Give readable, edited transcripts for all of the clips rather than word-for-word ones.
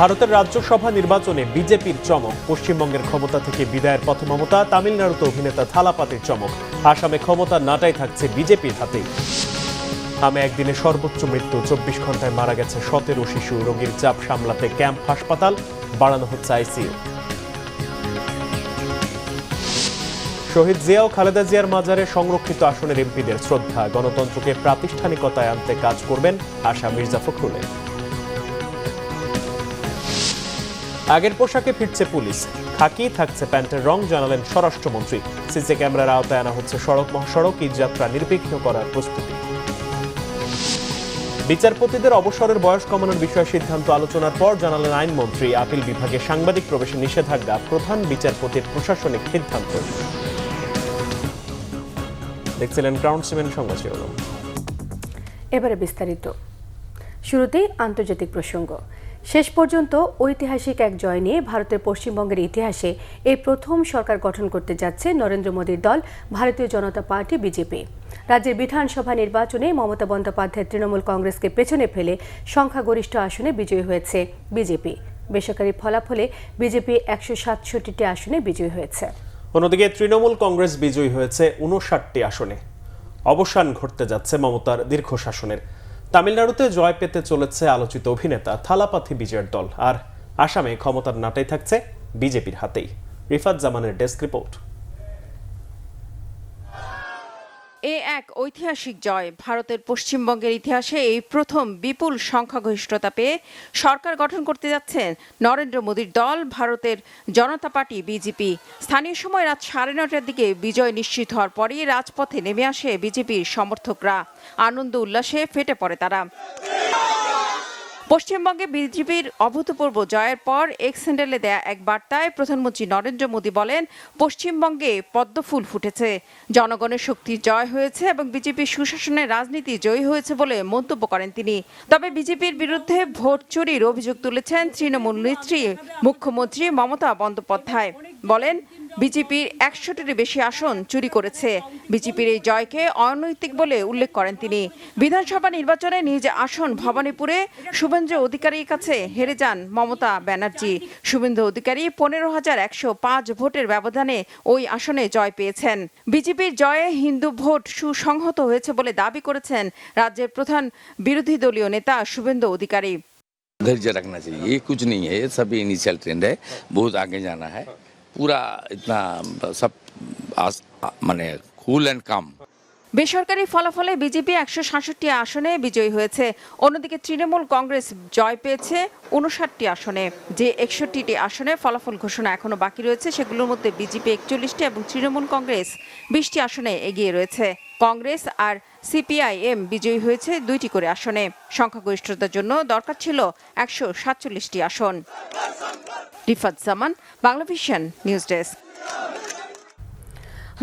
ভারতের রাজ্যসভা নির্বাচনে বিজেপির চমক। পশ্চিমবঙ্গের ক্ষমতা থেকে বিদায়ের পথে মমতা। তামিলনাড়ুতে অভিনেতা থালাপাতির চমক। আসামে ক্ষমতা নাটাই থাকছে বিজেপির হাতেই। আমে একদিনে সর্বোচ্চ মৃত্যু। 24 ঘন্টায় মারা গেছে 17 শিশু। রোগীর চাপ সামলাতে ক্যাম্প হাসপাতাল, বাড়ানো হচ্ছে আইসিইউ। শহীদ জিয়া ও খালেদা জিয়ার মাজারে সংরক্ষিত আসনের এমপিদের শ্রদ্ধা। গণতন্ত্রকে প্রাতিষ্ঠানিকতায় আনতে কাজ করবেন আশা মির্জা ফখরুলের। আগের পোশাকে ফিরছে পুলিশ, খাকি থাকছে প্যান্টের রং, জানালেন স্বরাষ্ট্রমন্ত্রী। সিসি ক্যামেরার আওতায় আনা হচ্ছে সড়ক মহাসড়ক, ঈদ যাত্রা নির্বিঘ্ন করার প্রস্তুতি। বিচারপতিদের অবসরের বয়স কমানোর বিষয়ে সিদ্ধান্ত আলোচনার পর জানালেন আইনমন্ত্রী। আপিল বিভাগে সাংবাদিক প্রবেশে নিষেধাজ্ঞা প্রধান বিচারপতির প্রশাসনিক সিদ্ধান্ত। দেখছিলেন ক্রাউন সিমেন্ট সংবাদ শিরোনাম। এবারে বিস্তারিত। শুরুতেই আন্তর্জাতিক প্রসঙ্গ। শেষ পর্যন্ত ঐতিহাসিক এক জয় নিয়ে ভারতের পশ্চিমবঙ্গের ইতিহাসে এই প্রথম সরকার গঠন করতে যাচ্ছে নরেন্দ্র মোদীর দল ভারতীয় জনতা পার্টি বিজেপি। রাজ্যের বিধানসভা নির্বাচনে মমতা বন্দ্যোপাধ্যায়ের তৃণমূল কংগ্রেসকে পেছনে ফেলে সংখ্যাগরিষ্ঠ আসনে বিজয়ী হয়েছে বিজেপি। বেসরকারি ফলাফলে বিজেপি 167টি আসনে বিজয়ী হয়েছে। অন্যদিকে তৃণমূল কংগ্রেস বিজয়ী হয়েছে 59টি আসনে। অবসান ঘটতে যাচ্ছে মমতার দীর্ঘ শাসনের। তামিলনাড়ুতে জয় পেতে চলেছে আলোচিত অভিনেতা থালাপাথি বিজয়ের দল। আর আসামে ক্ষমতার নাটাই থাকছে বিজেপির হাতেই। রিফাত জামানের ডেস্ক রিপোর্ট। এ এক ঐতিহাসিক জয়। ভারতের পশ্চিমবঙ্গের ইতিহাসে এই প্রথম বিপুল সংখ্যাগরিষ্ঠতা পেয়ে সরকার গঠন করতে যাচ্ছেন নরেন্দ্র মোদীর দল ভারতের জনতা পার্টি বিজেপি। স্থানীয় সময় রাত 9:30টার দিকে বিজয় নিশ্চিত হওয়ার পরই রাজপথে নেমে আসে বিজেপির সমর্থকরা। আনন্দ উল্লাসে ফেটে পড়ে তারা। পশ্চিমবঙ্গে বিজেপির অভূতপূর্ব জয়ের পর এক্স হ্যান্ডেলে দেয়া এক বার্তায় প্রধানমন্ত্রী নরেন্দ্র মোদী বলেন, পশ্চিমবঙ্গে পদ্মফুল ফুটেছে, জনগণের শক্তির জয় হয়েছে এবং বিজেপির সুশাসনের রাজনীতি জয়ী হয়েছে বলে মন্তব্য করেন তিনি। তবে বিজেপির বিরুদ্ধে ভোট চুরির অভিযোগ তুলেছেন তৃণমূল নেত্রী মুখ্যমন্ত্রী মমতা বন্দ্যোপাধ্যায়। বলেন, বিজেপির 100টির বেশি আসন চুরি করেছে। বিজেপির এই জয়কে অনৈতিক বলে উল্লেখ করেন তিনি। বিধানসভা নির্বাচনে নিজ আসন ভবানীপুরে শুভেন্দু অধিকারীর কাছে হেরে যান মমতা ব্যানার্জি। শুভেন্দু অধিকারী 15,105 ভোটের ব্যবধানে ওই আসনে জয় পেয়েছেন। বিজেপির জয়ে হিন্দু ভোট সুসংহত হয়েছে বলে দাবি করেছেন রাজ্যের প্রধান বিরোধী দলীয় নেতা শুভেন্দু অধিকারী। धैर्य रखना चाहिए, ये कुछ नहीं है, ये सभी इनिशियल ट्रेंड है, बहुत आगे जाना है, पूरा इतना सब माने कूल एंड काम। বেসরকারি ফলাফলে বিজেপি 167টি আসনে বিজয়ী হয়েছে। অন্যদিকে তৃণমূল কংগ্রেস জয় পেয়েছে 59টি আসনে। যে 61টি আসনে ফলাফল ঘোষণা এখনো বাকি রয়েছে, সেগুলোর মধ্যে বিজেপি 41টি এবং তৃণমূল কংগ্রেস 20টি আসনে এগিয়ে রয়েছে। কংগ্রেস আর সিপিআইএম বিজয়ী হয়েছে 2টি করে আসনে। সংখ্যাগরিষ্ঠতার জন্য দরকার ছিল 147টি আসন। রিফাত জামান, বাংলাভিশন নিউজ ডেস্ক।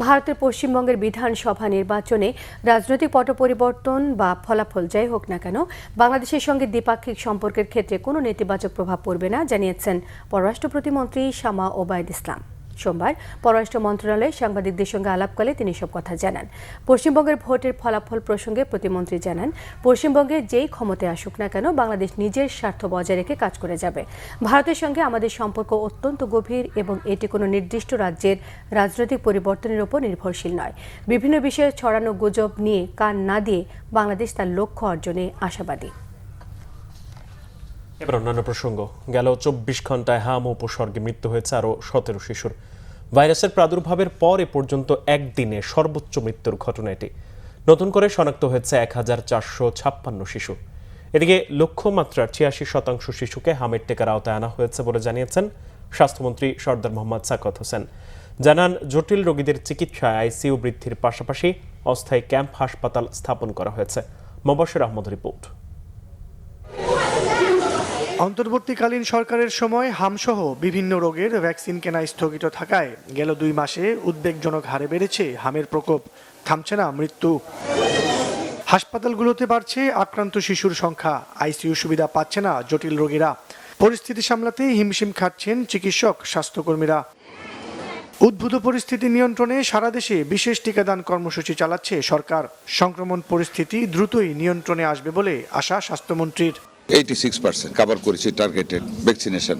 ভারতের পশ্চিমবঙ্গের বিধানসভা নির্বাচনে রাজনৈতিক পট পরিবর্তন বা ফলাফল যাই হোক না কেন, বাংলাদেশের সঙ্গে দ্বিপাক্ষিক সম্পর্কের ক্ষেত্রে কোনো নেতিবাচক প্রভাব পড়বে না জানিয়েছেন পররাষ্ট্র প্রতিমন্ত্রী শামা ওবায়দ ইসলাম। সোমবার পররাষ্ট্র মন্ত্রণালয়ে সাংবাদিকদের সঙ্গে আলাপকালে তিনি সব কথা জানান। পশ্চিমবঙ্গের ভোটের ফলাফল প্রসঙ্গে প্রতিমন্ত্রী জানান, পশ্চিমবঙ্গে যেই ক্ষমতায় আসুক না কেন বাংলাদেশ নিজের স্বার্থ বজায় রেখে কাজ করে যাবে। ভারতের সঙ্গে আমাদের সম্পর্ক অত্যন্ত গভীর এবং এটি কোনো নির্দিষ্ট রাজ্যের রাজনৈতিক পরিবর্তনের উপর নির্ভরশীল নয়। বিভিন্ন বিষয়ে ছড়ানো গুজব নিয়ে কান না দিয়ে বাংলাদেশ তার লক্ষ্য অর্জনে আশাবাদী। এবার অন্যান্য প্রসঙ্গ। গেল 24 ঘন্টায় হাম উপসর্গে মৃত্যু হয়েছে আরও 17 শিশুর। ভাইরাসের প্রাদুর্ভাবের পর এ পর্যন্ত একদিনে সর্বোচ্চ মৃত্যুর ঘটনা এটি। নতুন করে শনাক্ত হয়েছে 1456 শিশু। এদিকে লক্ষ্যমাত্রার 86% শিশুকে হামের টেকার আওতায় আনা হয়েছে বলে জানিয়েছেন স্বাস্থ্যমন্ত্রী সরদার মোহাম্মদ সাকাত হোসেন। জানান, জটিল রোগীদের চিকিৎসায় আইসিইউ বৃদ্ধির পাশাপাশি অস্থায়ী ক্যাম্প হাসপাতাল স্থাপন করা হয়েছে। মোবাশ্বের আহমদ রিপোর্ট। অন্তর্বর্তীকালীন সরকারের সময় হামসহ বিভিন্ন রোগের ভ্যাকসিন কেনা স্থগিত থাকায় গেল 2 মাসে উদ্বেগজনক হারে বেড়েছে হামের প্রকোপ, থামছে না মৃত্যু। হাসপাতালগুলোতে বাড়ছে আক্রান্ত শিশুর সংখ্যা, আইসিইউ সুবিধা পাচ্ছে না জটিল রোগীরা। পরিস্থিতি সামলাতে হিমশিম খাচ্ছেন চিকিৎসক, স্বাস্থ্যকর্মীরা। উদ্ভূত পরিস্থিতি নিয়ন্ত্রণে সারা দেশে বিশেষ টিকাদান কর্মসূচি চালাচ্ছে সরকার। সংক্রমণ পরিস্থিতি দ্রুতই নিয়ন্ত্রণে আসবে বলে আশা স্বাস্থ্যমন্ত্রীর। 86% কভার করেছি টার্গেটেড ভ্যাকসিনেশন।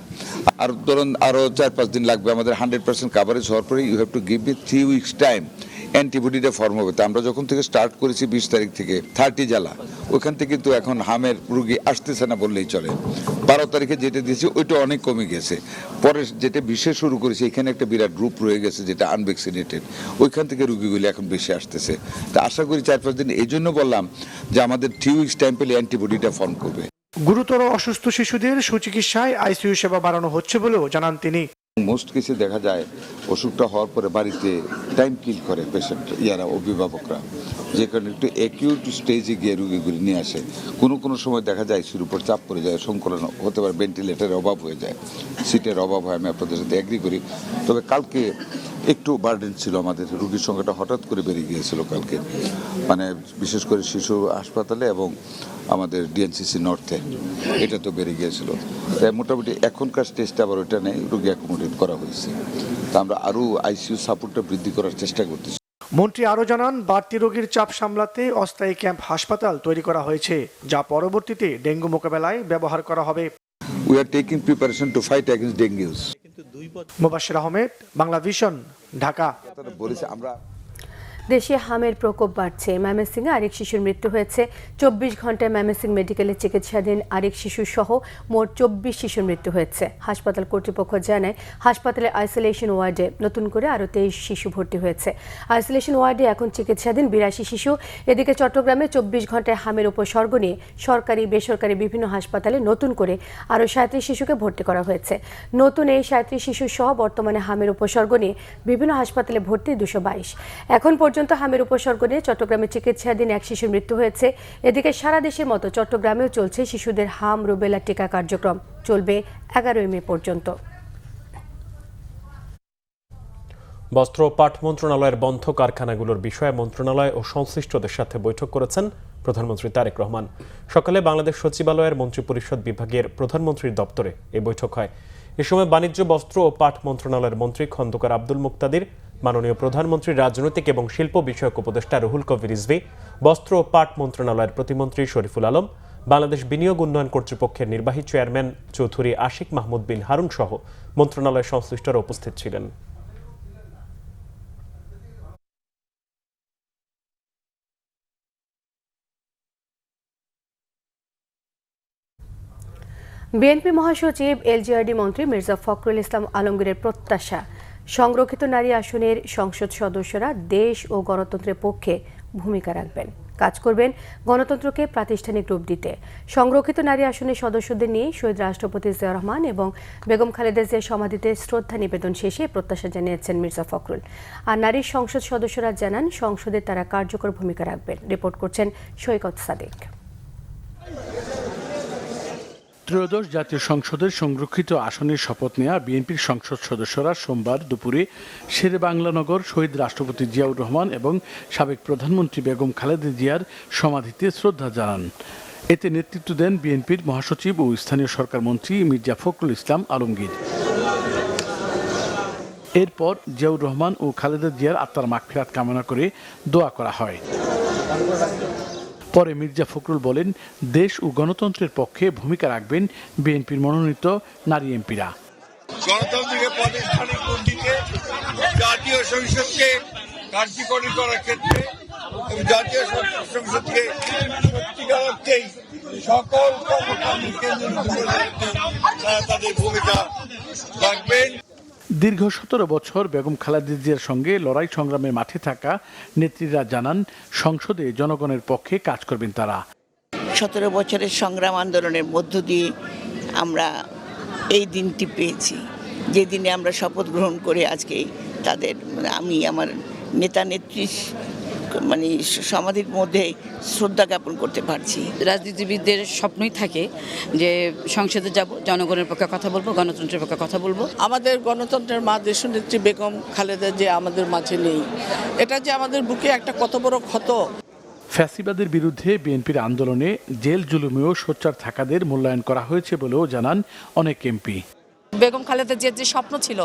আর ধরুন আরো 4-5 দিন লাগবে আমাদের 100% কভারেজ হওয়ার পরে you have to give it 3 weeks time অ্যান্টিবডিটা ফর্ম হবে। তো আমরা যখন থেকে স্টার্ট করেছি 20 তারিখ থেকে 30 জেলা, ওইখান থেকে কিন্তু এখন হামের রুগী আসতেছে না বললেই চলে। 12 তারিখে যেটা দিয়েছি ওইটা অনেক কমে গেছে। পরে যেটা বিশেষ শুরু করেছে এখানে একটা বিরাট গ্রুপ রয়ে গেছে যেটা আনভ্যাকসিনেটেড, ওইখান থেকে রুগীগুলি এখন বেশি আসতেছে। তা আশা করি 4-5 দিন, এই জন্য বললাম যে আমাদের 3 উইকস টাইম পেলে অ্যান্টিবডিটা ফর্ম করবে। গুরুতর অসুস্থ শিশুদের সুচিকিৎসায় আইসিইউ সেবা বাড়ানো হচ্ছে বলেও জানান তিনি। মোস্ট কেসে দেখা যায় অসুখটা হওয়ার পরে বাড়িতে টাইম কিল করে পেশেন্ট, অভিভাবকরা, যে কারণে একটু অ্যাকিউট স্টেজে গিয়ে রুগীগুলি নিয়ে আসে। কোনো সময় দেখা যায় শুরুর উপর চাপ পড়ে যায়, সংকলন হতে পারে, ভেন্টিলেটারের অভাব হয়ে যায়, সিটের অভাব হয়। আমি আপনাদের সাথে এগ্রি করি। তবে কালকে একটু বার্ডেন ছিল, আমাদের রুগীর সংখ্যাটা হঠাৎ করে বেড়ে গিয়েছিল কালকে, মানে বিশেষ করে শিশু হাসপাতালে এবং আমাদের ডিএনসিসি নর্থে এটা তো বেড়ে গিয়েছিল। তাই মোটামুটি এখনকার স্টেজটা আবার ওইটা নেই, রুগী অ্যাকোমোডেট করা হয়েছে। তা আমরা আরও আইসিইউ সাপোর্টটা বৃদ্ধি করার চেষ্টা করতেছি। মন্ত্রী আরও জানান, বাড়তি রোগীর চাপ সামলাতে অস্থায়ী ক্যাম্প হাসপাতাল তৈরি করা হয়েছে, যা পরবর্তীতে ডেঙ্গু মোকাবেলায় ব্যবহার করা হবে। We are taking preparation to fight against dengue. Mubashshir Ahmed, Bangla vision, Dhaka. বলেছে আমরা দেশে হামের প্রকোপ বাড়ছে। ময়মনসিংহে আরেক শিশুর মৃত্যু হয়েছে। 24 ঘন্টায় ময়মনসিংহ মেডিকেলে চিকিৎসাধীন আরেক শিশু সহ মোট 24 শিশুর মৃত্যু হয়েছে। হাসপাতাল কর্তৃপক্ষ জানায়, হাসপাতালের আইসোলেশন ওয়ার্ডে নতুন করে আরও 23 শিশু ভর্তি হয়েছে। আইসোলেশন ওয়ার্ডে এখন চিকিৎসাধীন 82 শিশু। এদিকে চট্টগ্রামে 24 ঘন্টায় হামের উপসর্গ নিয়ে সরকারি বেসরকারি বিভিন্ন হাসপাতালে নতুন করে আরও 37 শিশুকে ভর্তি করা হয়েছে। নতুন এই 37 শিশু সহ বর্তমানে হামের উপসর্গ নিয়ে বিভিন্ন হাসপাতালে ভর্তি 222। এখন পর্যন্ত হামের উপসর্গ নিয়ে চট্টগ্রামে চিকিৎসাধীন এক শিশুর মৃত্যু হয়েছে। এদিকে সারা দেশের মতো চট্টগ্রামেও চলছে শিশুদের হাম রুবেলা টিকা কার্যক্রম, চলবে 11 মে পর্যন্ত। বস্ত্র ও পাট মন্ত্রণালয়ের বন্ধ কারখানাগুলোর বিষয়ে মন্ত্রণালয় ও সংশ্লিষ্টদের সাথে বৈঠক করেছেন প্রধানমন্ত্রী তারেক রহমান। সকালে বাংলাদেশ সচিবালয়ের মন্ত্রিপরিষদ বিভাগের প্রধানমন্ত্রীর দপ্তরে এই বৈঠক হয়। এ সময় বাণিজ্য, বস্ত্র ও পাট মন্ত্রণালয়ের মন্ত্রী খন্দকার আব্দুল মুক্তাদির, মাননীয় প্রধানমন্ত্রীর রাজনৈতিক এবং শিল্প বিষয়ক উপদেষ্টা রুহুল কবির রিজভী, বস্ত্র ও পাট মন্ত্রণালয়ের প্রতিমন্ত্রী শরীফুল আলম, বাংলাদেশ বিনিয়োগ উন্নয়ন কর্তৃপক্ষের নির্বাহী চেয়ারম্যান চৌধুরী আশিক মাহমুদ বিন হারুন সহ মন্ত্রণালয়ের সংশ্লিষ্টরা উপস্থিত ছিলেন। বিএনপি মহাসচিব এলজিআরডি মন্ত্রী মির্জা ফখরুল ইসলাম আলমগীরের প্রত্যাশা, সংরক্ষিত নারী আসনের সংসদ সদস্যরা দেশ ও গণতন্ত্রের পক্ষে ভূমিকা রাখবেন, কাজ করবেন গণতন্ত্রকে প্রাতিষ্ঠানিক রূপ দিতে। সংরক্ষিত নারী আসনের সদস্যদের নিয়ে শহীদ রাষ্ট্রপতি জিয়াউর রহমান এবং বেগম খালেদা জিয়ার সমাধিতে শ্রদ্ধা নিবেদন শেষে প্রত্যাশা জানিয়েছেন মির্জা ফখরুল। আর নারী সংসদ সদস্যরা জানান, সংসদে তারা কার্যকর ভূমিকা রাখবেন। রিপোর্ট করছেন সৈকত সাদিক। ত্রয়োদশ জাতীয় সংসদের সংরক্ষিত আসনের শপথ নেওয়া বিএনপির সংসদ সদস্যরা সোমবার দুপুরে শেরেবাংলানগর শহীদ রাষ্ট্রপতি জিয়াউর রহমান এবং সাবেক প্রধানমন্ত্রী বেগম খালেদা জিয়ার সমাধিতে শ্রদ্ধা জানান। এতে নেতৃত্ব দেন বিএনপির মহাসচিব ও স্থানীয় সরকার মন্ত্রী মির্জা ফখরুল ইসলাম আলমগীর। এরপর জিয়াউর রহমান ও খালেদা জিয়ার আত্মার মাগফিরাত কামনা করে দোয়া করা হয়। পরে মির্জা ফখরুল বলেন, দেশ ও গণতন্ত্রের পক্ষে ভূমিকা রাখবেন বিএনপির মনোনীত নারী এমপিরা। গণতন্ত্রকে প্রাতিষ্ঠানিক রূপ দিতে, জাতীয় সংসদকে কার্যকরী করার ক্ষেত্রে এবং জাতীয় সংসদকে সত্যিকার অর্থেই সকল কর্মকাণ্ডে তারা তাদের ভূমিকা রাখবেন। দীর্ঘ 17 বছর বেগম খালেদা জিয়ার সঙ্গে লড়াই সংগ্রামের মাঠে থাকা নেত্রীরা জানান, সংসদে জনগণের পক্ষে কাজ করবেন তারা। 17 বছরের সংগ্রাম আন্দোলনের মধ্য দিয়ে আমরা এই দিনটি পেয়েছি, যে দিনে আমরা শপথ গ্রহণ করে আজকে তাদের আমি আমার নেতা নেত্রী সমাধির মধ্যে শ্রদ্ধা জ্ঞাপন করতে পারছি। রাজনীতিবিদদের স্বপ্নই থাকে যে সংসদে যাব, জনগণের পক্ষে কথা বলবো, গণতন্ত্রের পক্ষে কথা বলবো। আমাদের গণতন্ত্রের মা দেশনেত্রী বেগম খালেদা যে আমাদের মাঝে নেই, এটা যে আমাদের বুকে একটা কত বড় ক্ষত। ফ্যাসিবাদের বিরুদ্ধে বিএনপির আন্দোলনে জেল জুলুমেও সোচ্চার থাকাদের মূল্যায়ন করা হয়েছে বলেও জানান অনেক এমপি। বেগম খালেদা জিয়ার যে স্বপ্ন ছিল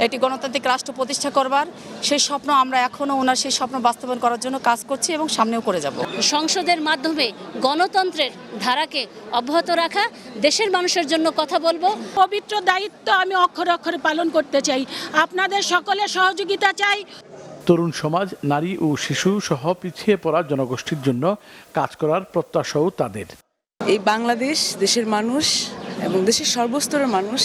একটি গণতান্ত্রিক রাষ্ট্র প্রতিষ্ঠা করবার, সেই স্বপ্ন আমরা এখনও ওনার সেই স্বপ্ন বাস্তবায়ন করার জন্য কাজ করছি এবং সামনেও করে যাব। সংসদের মাধ্যমে গণতন্ত্রের ধারাকে অব্যাহত রাখা, দেশের মানুষের জন্য কথা বলবো। পবিত্র দায়িত্ব আমি অক্ষরে অক্ষরে পালন করতে চাই, আপনাদের সকলের সহযোগিতা চাই। তরুণ সমাজ, নারী ও শিশু সহ পিছিয়ে পড়া জনগোষ্ঠীর জন্য কাজ করার প্রত্যাশাও তাদের। এই বাংলাদেশ, দেশের মানুষ এবং দেশের সর্বস্তরের মানুষ,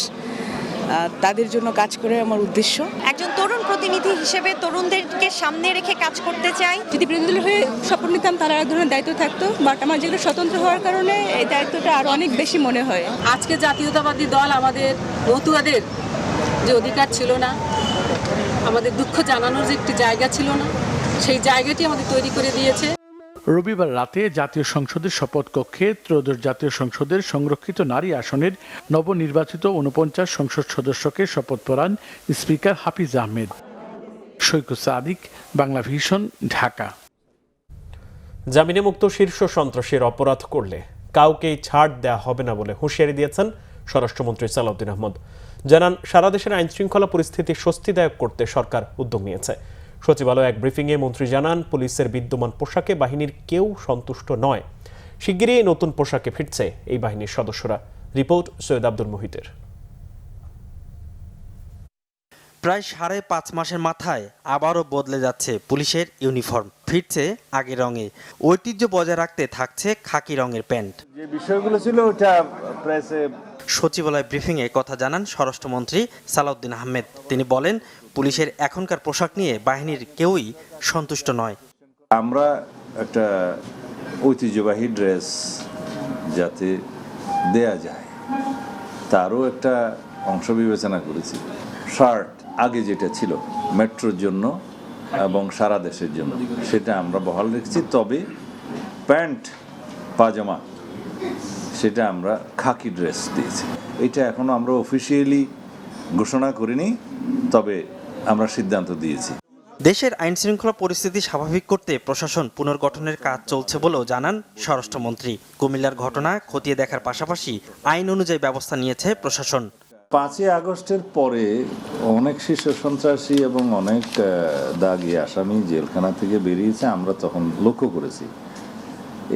তাদের জন্য কাজ করে আমার উদ্দেশ্য। একজন তরুণ প্রতিনিধি হিসেবে তরুণদেরকে সামনে রেখে কাজ করতে চাই। যদি বিরোধী দল হয়ে শপথ নিতাম তার এক ধরনের দায়িত্ব থাকতো, বাট আমার যেগুলো স্বতন্ত্র হওয়ার কারণে এই দায়িত্বটা আরো অনেক বেশি মনে হয়। আজকে জাতীয়তাবাদী দল আমাদের মতুয়াদের যে অধিকার ছিল না, আমাদের দুঃখ জানানোর যে একটি জায়গা ছিল না, সেই জায়গাটি আমাদের তৈরি করে দিয়েছে। রবিবার রাতে জাতীয় সংসদের শপথ কক্ষে ত্রয়োদশ জাতীয় সংসদের সংরক্ষিত নারী আসনের নবনির্বাচিত ৪৯ সংসদ সদস্যকে শপথ পড়ান স্পিকার হাফিজ আহমেদ। সৈকত সাদিক, বাংলা ভিশন, ঢাকা। জামিনে মুক্ত শীর্ষ সন্ত্রাসীর অপরাধ করলে কাউকেই ছাড় দেওয়া হবে না বলে হুঁশিয়ারি দিয়েছেন স্বরাষ্ট্রমন্ত্রী সালাউদ্দিন আহমদ। জানান, সারা দেশের আইন শৃঙ্খলা পরিস্থিতি স্বস্তিদায়ক করতে সরকার উদ্যোগ নিয়েছে। সচিবালয়ে এক ব্রিফিংয়ে মন্ত্রী জানান, পুলিশের বিদ্যমান পোশাকে বাহিনীর কেউ সন্তুষ্ট নয়। শিগগিরই নতুন পোশাকে ফিরছে এই বাহিনীর সদস্যরা। রিপোর্ট সৈয়দ আব্দুল মুহিতের। প্রায় ৫.৫ মাসের মাথায় আবারও বদলে যাচ্ছে পুলিশের ইউনিফর্ম, ফিরছে আগের রঙে। ঐতিহ্য বজায় রাখতে থাকছে খাকি রঙের প্যান্ট। যে বিষয়গুলো ছিল ওটা প্রেসে সচিবালয় ব্রিফিংয়ে কথা জানান স্বরাষ্ট্রমন্ত্রী সালাউদ্দিন আহমেদ। তিনি বলেন, পুলিশের এখনকার পোশাক নিয়ে বাহিনীর কেউই সন্তুষ্ট নয়। আমরা একটা ঐতিহ্যবাহী ড্রেস যাতে দেয়া যায় তারও একটা অংশ বিবেচনা করেছি। শার্ট আগে যেটা ছিল মেট্রোর জন্য এবং সারা দেশের জন্য, সেটা আমরা বহাল রেখেছি। তবে প্যান্ট পাজামা সেটা আমরা খাকি ড্রেস দিয়েছি। এটা এখনো আমরা অফিসিয়ালি ঘোষণা করিনি, তবে আমরা সিদ্ধান্ত দিয়েছি। দেশের আইন শৃঙ্খলা পরিস্থিতি স্বাভাবিক করতে প্রশাসন পুনর্গঠনের কাজ চলছে বলেও জানান স্বরাষ্ট্রমন্ত্রী। কুমিল্লার ঘটনা খতিয়ে দেখার পাশাপাশি আইন অনুযায়ী ব্যবস্থা নিয়েছে প্রশাসন। ৫ই আগস্টের পরে অনেক শীর্ষ সন্ত্রাসী এবং অনেক দাগী আসামি জেলখানা থেকে বেরিয়েছে, আমরা তখন লক্ষ্য করেছি।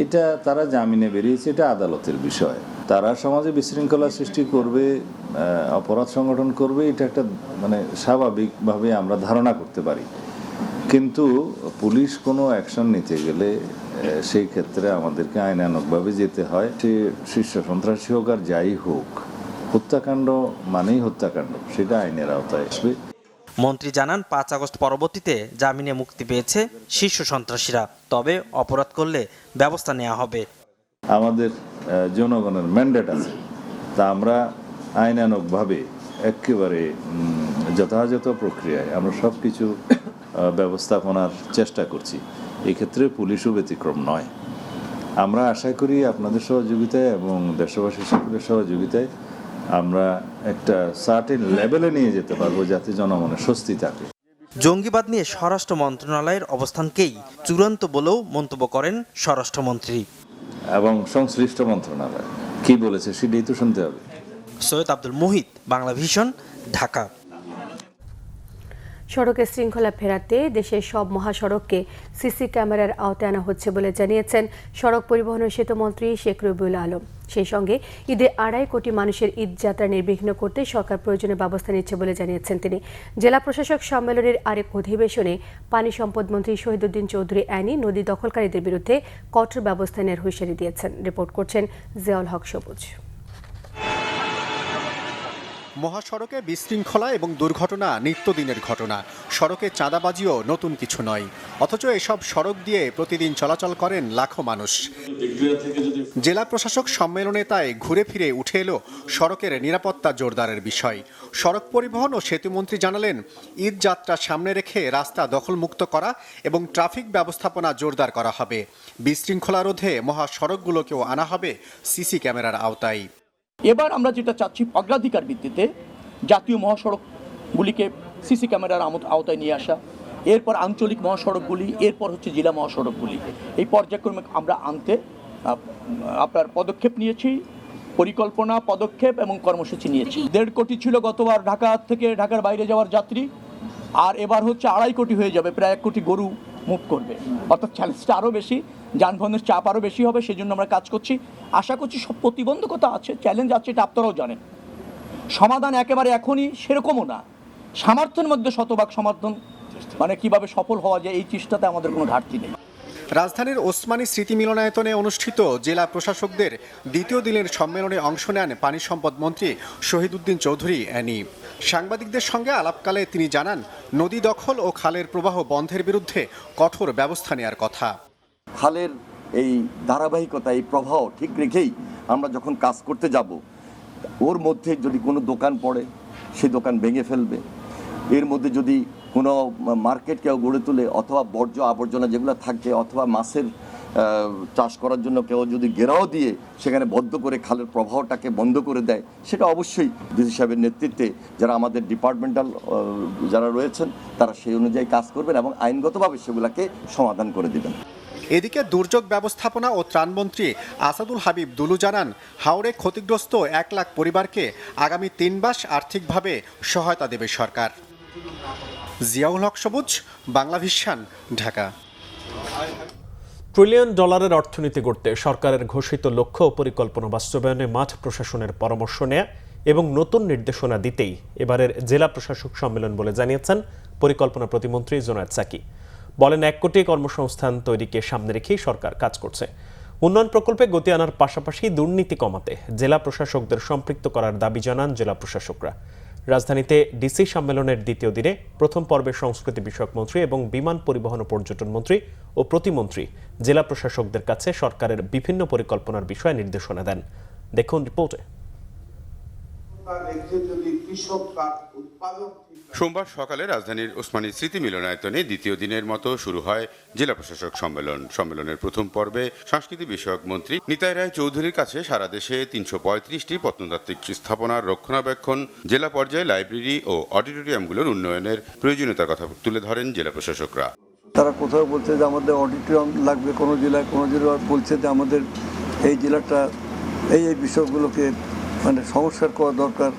এটা তারা জামিনে বেরিয়েছে, এটা আদালতের বিষয়। তারা সমাজে বিশৃঙ্খলা সৃষ্টি করবে, অপরাধ সংগঠন করবে, এটা একটা স্বাভাবিকভাবে আমরা ধারণা করতে পারি। কিন্তু পুলিশ কোনো অ্যাকশন নিতে গেলে সেই ক্ষেত্রে আমাদেরকে আইনানুগভাবে যেতে হয়। সে শীর্ষ সন্ত্রাসী হোক আর যাই হোক, হত্যাকাণ্ড মানেই হত্যাকাণ্ড, সেটা আইনের আওতায় আসবে। মন্ত্রী জানান, ৫ আগস্ট পরবর্তীতে জামিনে মুক্তি পেয়েছে শীর্ষ সন্ত্রাসীরা, তবে অপরাধ করলে ব্যবস্থা নেওয়া হবে। আমাদের জনগণের ম্যান্ডেট আছে, তা আমরা আইনানুগভাবে একেবারে যথাযথ প্রক্রিয়ায় আমরা সব কিছু ব্যবস্থাপনার চেষ্টা করছি। এক্ষেত্রে পুলিশও ব্যতিক্রম নয়। আমরা আশা করি আপনাদের সহযোগিতায় এবং দেশবাসীর সকলের সহযোগিতায় আমরা একটা সার্টেন লেভেলে নিয়ে যেতে পারবো, যাতে জনমনে স্বস্তি থাকে। জঙ্গিবাদ নিয়ে স্বরাষ্ট্র মন্ত্রণালয়ের অবস্থানকেই চূড়ান্ত বলেও মন্তব্য করেন স্বরাষ্ট্রমন্ত্রী। এবং সংশ্লিষ্ট মন্ত্রণালয় কি বলেছে সেটাই তো শুনতে হবে। সৈয়দ আব্দুল মুহিত, বাংলা ভিশন, ঢাকা। সড়কে শৃঙ্খলা ফেরাতে দেশের সব মহাসড়ককে সিসি ক্যামেরার আওতায় আনা হচ্ছে বলে জানিয়েছেন সড়ক পরিবহন ও সেতুমন্ত্রী শেখ রবিউল আলম। সেই সঙ্গে ঈদে ২.৫ কোটি মানুষের ঈদ যাত্রা নির্বিঘ্ন করতে সরকার প্রয়োজনীয় ব্যবস্থা নিচ্ছে বলে জানিয়েছেন তিনি। জেলা প্রশাসক সম্মেলনের আরেক অধিবেশনে পানি সম্পদ মন্ত্রী শহীদুদ্দিন চৌধুরী অ্যানি নদী দখলকারীদের বিরুদ্ধে কঠোর ব্যবস্থা নেওয়ার হুঁশিয়ারি দিয়েছেন। রিপোর্ট করছেন জিয়াউল হক সবুজ। মহাসড়কে বিশৃঙ্খলা এবং দুর্ঘটনা নিত্যদিনের ঘটনা। সড়কে চাঁদাবাজিও নতুন কিছু নয়, অথচ এসব সড়ক দিয়ে প্রতিদিন চলাচল করেন লাখো মানুষ। জেলা প্রশাসক সম্মেলনে তাই ঘুরে ফিরে উঠে এলো সড়কের নিরাপত্তা জোরদারের বিষয়। সড়ক পরিবহন ও সেতুমন্ত্রী জানালেন, ঈদ যাত্রা সামনে রেখে রাস্তা দখলমুক্ত করা এবং ট্রাফিক ব্যবস্থাপনা জোরদার করা হবে। বিশৃঙ্খলা রোধে মহাসড়কগুলোকেও আনা হবে সিসি ক্যামেরার আওতায়। এবার আমরা যেটা চাচ্ছি, অগ্রাধিকার ভিত্তিতে জাতীয় মহাসড়কগুলিকে সিসি ক্যামেরার আওতায় নিয়ে আসা, এরপর আঞ্চলিক মহাসড়কগুলি, এরপর হচ্ছে জেলা মহাসড়কগুলি। এই পর্যায়ক্রমে আমরা আনতে আপনার পদক্ষেপ নিয়েছি পরিকল্পনা, পদক্ষেপ এবং কর্মসূচি নিয়েছি। 1.5 কোটি ছিল গতবার ঢাকা থেকে ঢাকার বাইরে যাওয়ার যাত্রী, আর এবার হচ্ছে 2.5 কোটি হয়ে যাবে, প্রায় 1 কোটি গরু মুভ করবে। অর্থাৎ চ্যালেঞ্জটা আরও বেশি, যানবাহনের চাপ আরও বেশি হবে, সেজন্য আমরা কাজ করছি। আশা করছি সব প্রতিবন্ধকতা আছে, চ্যালেঞ্জ আছে, এটা আপনারাও জানেন। সমাধান একেবারে এখনই সেরকমও না, সামর্থ্যের মধ্যে শতভাগ সমাধান, মানে কিভাবে সফল হওয়া যায় এই চেষ্টাতে আমাদের কোনো ঘাটতি নেই। রাজধানীর ওসমানী স্মৃতি মিলনায়তনে অনুষ্ঠিত জেলা প্রশাসকদের দ্বিতীয় দিনের সম্মেলনে অংশ নেন পানি সম্পদ মন্ত্রী শহীদউদ্দিন চৌধুরী অ্যানি। সাংবাদিকদের সঙ্গে আলাপকালে তিনি জানান, নদী দখল ও খালের প্রবাহ বন্ধের বিরুদ্ধে কঠোর ব্যবস্থা নেওয়ার কথা। খালের এই ধারাবাহিকতা, এই প্রবাহ ঠিক রেখেই আমরা যখন কাজ করতে যাব, ওর মধ্যে যদি কোনো দোকান পড়ে সেই দোকান ভেঙে ফেলবে, এর মধ্যে যদি কোনো মার্কেট কেউ গড়ে তোলে অথবা বর্জ্য আবর্জনা যেগুলো থাকবে, অথবা মাছের চাষ করার জন্য কেউ যদি ঘেরাও দিয়ে সেখানে বদ্ধ করে খালের প্রবাহটাকে বন্ধ করে দেয়, সেটা অবশ্যই ডিসি সাহেবের নেতৃত্বে যারা আমাদের ডিপার্টমেন্টাল যারা রয়েছেন তারা সেই অনুযায়ী কাজ করবেন এবং আইনগতভাবে সেগুলোকে সমাধান করে দেবেন। এদিকে দুর্যোগ ব্যবস্থাপনা ও ত্রাণমন্ত্রী আসাদুল হাবিব দুলু জানান, হাওরে ক্ষতিগ্রস্ত 1 লাখ পরিবারকে আগামী 3 মাস আর্থিকভাবে সহায়তা দেবে সরকার। জিয়াউল হক সবুজ, বাংলা ভিশন, ঢাকা। $1 ট্রিলিয়ন অর্থনীতি গড়তে সরকারের ঘোষিত লক্ষ্য ও পরিকল্পনা বাস্তবায়নে মাঠ প্রশাসনের পরামর্শ নেয়া এবং নতুন নির্দেশনা দিতেই এবারের জেলা প্রশাসক সম্মেলন বলে জানিয়েছেন পরিকল্পনা প্রতিমন্ত্রী জোনায়েদ সাকি। বলেন, 1 কোটি কর্মসংস্থান তৈরিকে সামনে রেখেই সরকার কাজ করছে। উন্নয়ন প্রকল্পে গতি আনার পাশাপাশি দুর্নীতি কমাতে জেলা প্রশাসকদের সম্পৃক্ত করার দাবি জানান জেলা প্রশাসকরা। রাজধানীতে ডিসি সম্মেলনের দ্বিতীয় দিনে প্রথম পর্বে সংস্কৃতি বিষয়ক মন্ত্রী এবং বিমান পরিবহন ও পর্যটন মন্ত্রী ও প্রতিমন্ত্রী জেলা প্রশাসকদের কাছে সরকারের বিভিন্ন পরিকল্পনার বিষয়ে নির্দেশনা দেন। দেখুন রিপোর্টে। সোমবার সকালে রাজধানীর ওসমানী স্মৃতি মিলনায়তনে দ্বিতীয় দিনের মতো শুরু হয় জেলা প্রশাসক সম্মেলন। সম্মেলনের প্রথম পর্বে সংস্কৃতি বিষয়ক মন্ত্রী নিতাই রায় চৌধুরীর কাছে সারা দেশে 335টি প্রত্নতাত্ত্বিক স্থাপনার রক্ষণাবেক্ষণ, জেলা পর্যায়ে লাইব্রেরি ও অডিটোরিয়ামগুলোর উন্নয়নের প্রয়োজনীয়তার কথা তুলে ধরেন জেলা প্রশাসকরা। তারা কোথাও বলছে যে আমাদের অডিটোরিয়াম লাগবে কোনো জেলায়, কোনো জেলা বলছে যে আমাদের এই জেলাটা এই বিষয়গুলোকে সংস্কার করা দরকার।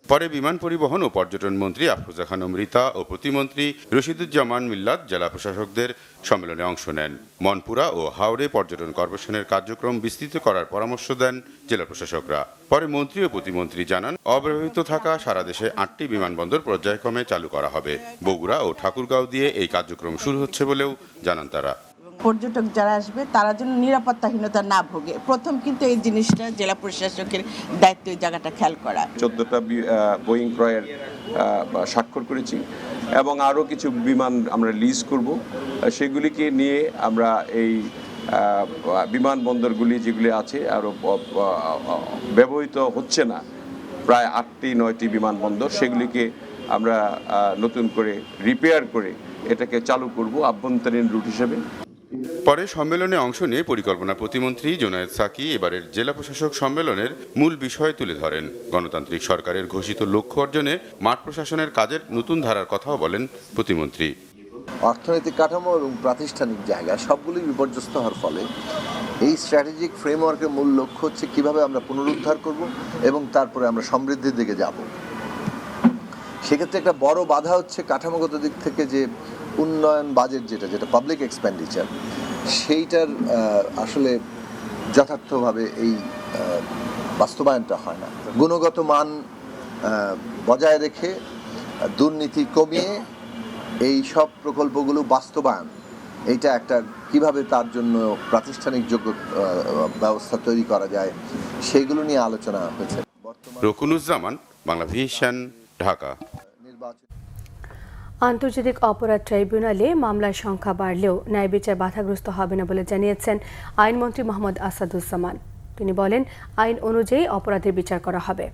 পরে বিমান পরিবহন ও পর্যটন মন্ত্রী আফরোজা খানম রীতা ও প্রতিমন্ত্রী রশিদুজ্জামান মিল্লাত জেলা প্রশাসকদের সম্মেলনে অংশ নেন। মনপুরা ও হাওড়ে পর্যটন কর্পোরেশনের কার্যক্রম বিস্তৃত করার পরামর্শ দেন জেলা প্রশাসকরা। পরে মন্ত্রী ও প্রতিমন্ত্রী জানান, অব্যবহৃত থাকা সারা দেশে 8টি বিমানবন্দর পর্যায়ক্রমে চালু করা হবে। বগুড়া ও ঠাকুরগাঁও দিয়ে এই কার্যক্রম শুরু হচ্ছে বলেও জানান তারা। পর্যটক যারা আসবে তারা যেন নিরাপত্তাহীনতা না ভোগে, প্রথম কিন্তু এই জিনিসটা জেলা প্রশাসকের দায়িত্ব, এই জায়গাটা খেয়াল করা। 14টা বোয়িং ক্রয়ের স্বাক্ষর করেছি এবং আরও কিছু বিমান আমরা লিজ করব। সেগুলিকে নিয়ে আমরা এই বিমানবন্দরগুলি যেগুলি আছে আরও ব্যবহৃত হচ্ছে না, প্রায় 8টি-9টি বিমানবন্দর, সেগুলিকে আমরা নতুন করে রিপেয়ার করে এটাকে চালু করব আভ্যন্তরীণ রুট হিসেবে। পরে সম্মেলনে অংশ নিয়ে পরিকল্পনা প্রতিমন্ত্রী জোনায়েদ সাকি এবারের জেলা প্রশাসক সম্মেলনের মূল বিষয় তুলে ধরেন। গণতান্ত্রিক সরকারের ঘোষিত লক্ষ্য অর্জনে মাঠ প্রশাসনের কাজের নতুন ধারার কথাও বলেন প্রতিমন্ত্রী। অর্থনৈতিক কাঠামো এবং প্রাতিষ্ঠানিক জায়গা সবগুলি বিপর্যস্ত হওয়ার ফলে এই স্ট্র্যাটেজিক ফ্রেমওয়ার্কের মূল লক্ষ্য হচ্ছে কিভাবে আমরা পুনরুদ্ধার করব এবং তারপরে আমরা সমৃদ্ধির দিকে যাব। সেক্ষেত্রে একটা বড় বাধা হচ্ছে কাঠামোগত দিক থেকে যে উন্নয়ন বাজেট যেটা পাবলিক এক্সপেন্ডিচার, সেইটার আসলে যথার্থভাবে এই বাস্তবায়নটা হয় না। গুণগত মান বজায় রেখে দুর্নীতি কমিয়ে এই সব প্রকল্পগুলো বাস্তবায়ন, এইটা একটা কিভাবে তার জন্য প্রাতিষ্ঠানিক যোগ্য ব্যবস্থা তৈরি করা যায়, সেইগুলো নিয়ে আলোচনা হয়েছে। রকুনুজ্জামান, বাংলা ভিশন, ঢাকা। আন্তর্জাতিক অপরাধ ট্রাইব্যুনালে মামলার সংখ্যা বাড়লেও ন্যায় বিচার বাধাগ্রস্ত হবে না বলে জানিয়েছেন আইনমন্ত্রী মোহাম্মদ আসাদুজ্জামান। তিনি বলেন, আইন অনুযায়ী অপরাধের বিচার করা হবে।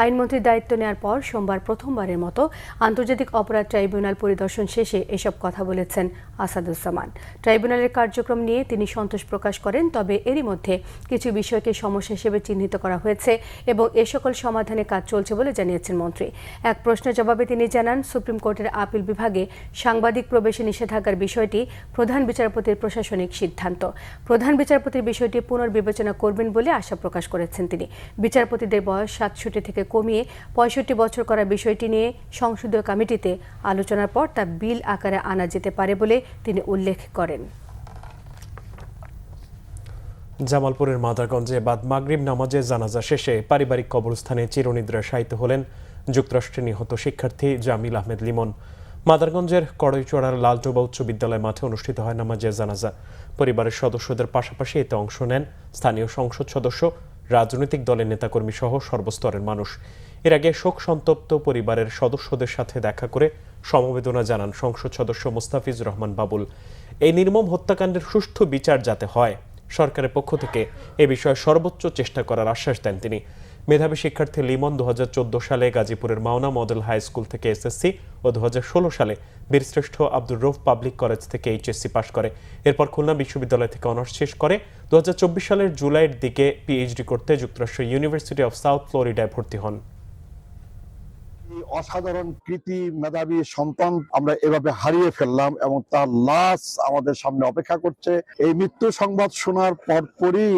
আইনমন্ত্রীর দায়িত্ব নেওয়ার পর সোমবার প্রথমবারের মতো আন্তর্জাতিক অপরাধ ট্রাইব্যুনাল পরিদর্শন শেষে এসব কথা বলেছেন আসাদুজ্জামান। ট্রাইব্যুনালের কার্যক্রম নিয়ে তিনি সন্তোষ প্রকাশ করেন, তবে এরই মধ্যে কিছু বিষয়কে সমস্যা হিসেবে চিহ্নিত করা হয়েছে এবং এ সকল সমাধানে কাজ চলছে বলে জানিয়েছেন মন্ত্রী। এক প্রশ্নের জবাবে তিনি জানান, সুপ্রিম কোর্টের আপিল বিভাগে সাংবাদিক প্রবেশে নিষেধাজ্ঞার বিষয়টি প্রধান বিচারপতির প্রশাসনিক সিদ্ধান্ত। প্রধান বিচারপতির বিষয়টি পুনর্বিবেচনা করবেন বলে বলে আশা প্রকাশ করেছেন তিনি। বিচারপতিদের বয়স ৬৭ থেকে কমিয়ে ৬৫ বছর করার বিষয়টি নিয়ে সংসদীয় কমিটিতে আলোচনার পর তা বিল আকারে আনা যেতে পারে বলে তিনি উল্লেখ করেন। জামালপুরের মাদারগঞ্জে বাদ মাগরিব নামাজে জানাজা শেষে পারিবারিক কবরস্থানে চিরনিদ্রায় শায়িত হলেন যুক্তরাষ্ট্রে নিহত শিক্ষার্থী জামিল আহমেদ লিমন। মাদারগঞ্জের কড়ইচড়ার লালটোবা উচ্চ বিদ্যালয় মাঠে অনুষ্ঠিত হয় নামাজে জানাজা। পরিবারের সদস্যদের পাশাপাশি এতে অংশ নেন স্থানীয় সংসদ সদস্য, রাজনৈতিক দলের নেতাকর্মী সহ সর্বস্তরের মানুষ। এর আগে শোক সন্তপ্ত পরিবারের সদস্যদের সাথে দেখা করে সমবেদনা জানান সংসদ সদস্য মোস্তাফিজুর রহমান বাবুল। এই নির্মম হত্যাকাণ্ডের সুষ্ঠু বিচার যাতে হয়, সরকারের পক্ষ থেকে এ বিষয়ে সর্বোচ্চ চেষ্টা করার আশ্বাস দেন তিনি। মেধাবী শিক্ষার্থী লিমন 2014 সালে গাজীপুরের মাওনা মডেল হাই স্কুল থেকে এসএসসি ও 2016 সালে বীরশ্রেষ্ঠ আব্দুর রউফ পাবলিক কলেজ থেকে এইচএসসি পাশ করে। এরপর খুলনা বিশ্ববিদ্যালয় থেকে অনার্স শেষ করে 2024 সালের জুলাইয়ের দিকে পিএইচডি করতে যুক্তরাষ্ট্রের ইউনিভার্সিটি অফ সাউথ ফ্লোরিডায় ভর্তি হন। অসাধারণ কৃতি মেধাবী সন্তান আমরা এভাবে হারিয়ে ফেললাম এবং তার লাশ আমাদের সামনে অপেক্ষা করছে। এই মৃত্যু সংবাদ শোনার পরপরই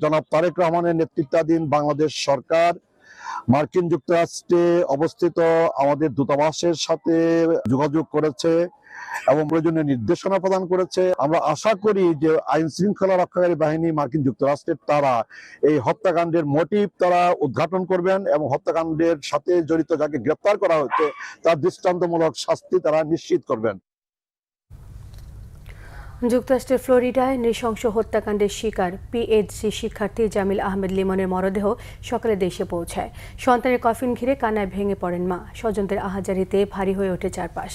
জনাব তারেক রহমানের নেতৃত্বাধীন বাংলাদেশ সরকার মার্কিন যুক্তরাষ্ট্রে অবস্থিত আমাদের দূতাবাসের সাথে যোগাযোগ করেছে এবং প্রয়োজনীয় নির্দেশনা প্রদান করেছে। আমরা আশা করি যে আইন শৃঙ্খলা রক্ষাকারী বাহিনী মার্কিন যুক্তরাষ্ট্রের তারা এই হত্যাকাণ্ডের মোটিভ তারা উদ্ঘাটন করবেন এবং হত্যাকাণ্ডের সাথে জড়িত যাকে গ্রেপ্তার করা হচ্ছে তার দৃষ্টান্তমূলক শাস্তি তারা নিশ্চিত করবেন। যুক্তরাষ্ট্রের ফ্লোরিডায় নৃশংস হত্যাকাণ্ডের শিকার পিএইচডি শিক্ষার্থী জামিল আহমেদ লিমনের মরদেহ সকালে দেশে পৌঁছায়। সন্তানের কফিন ঘিরে কান্নায় ভেঙে পড়েন মা। স্বজনদের আহাজারিতে ভারী হয়ে ওঠে চারপাশ।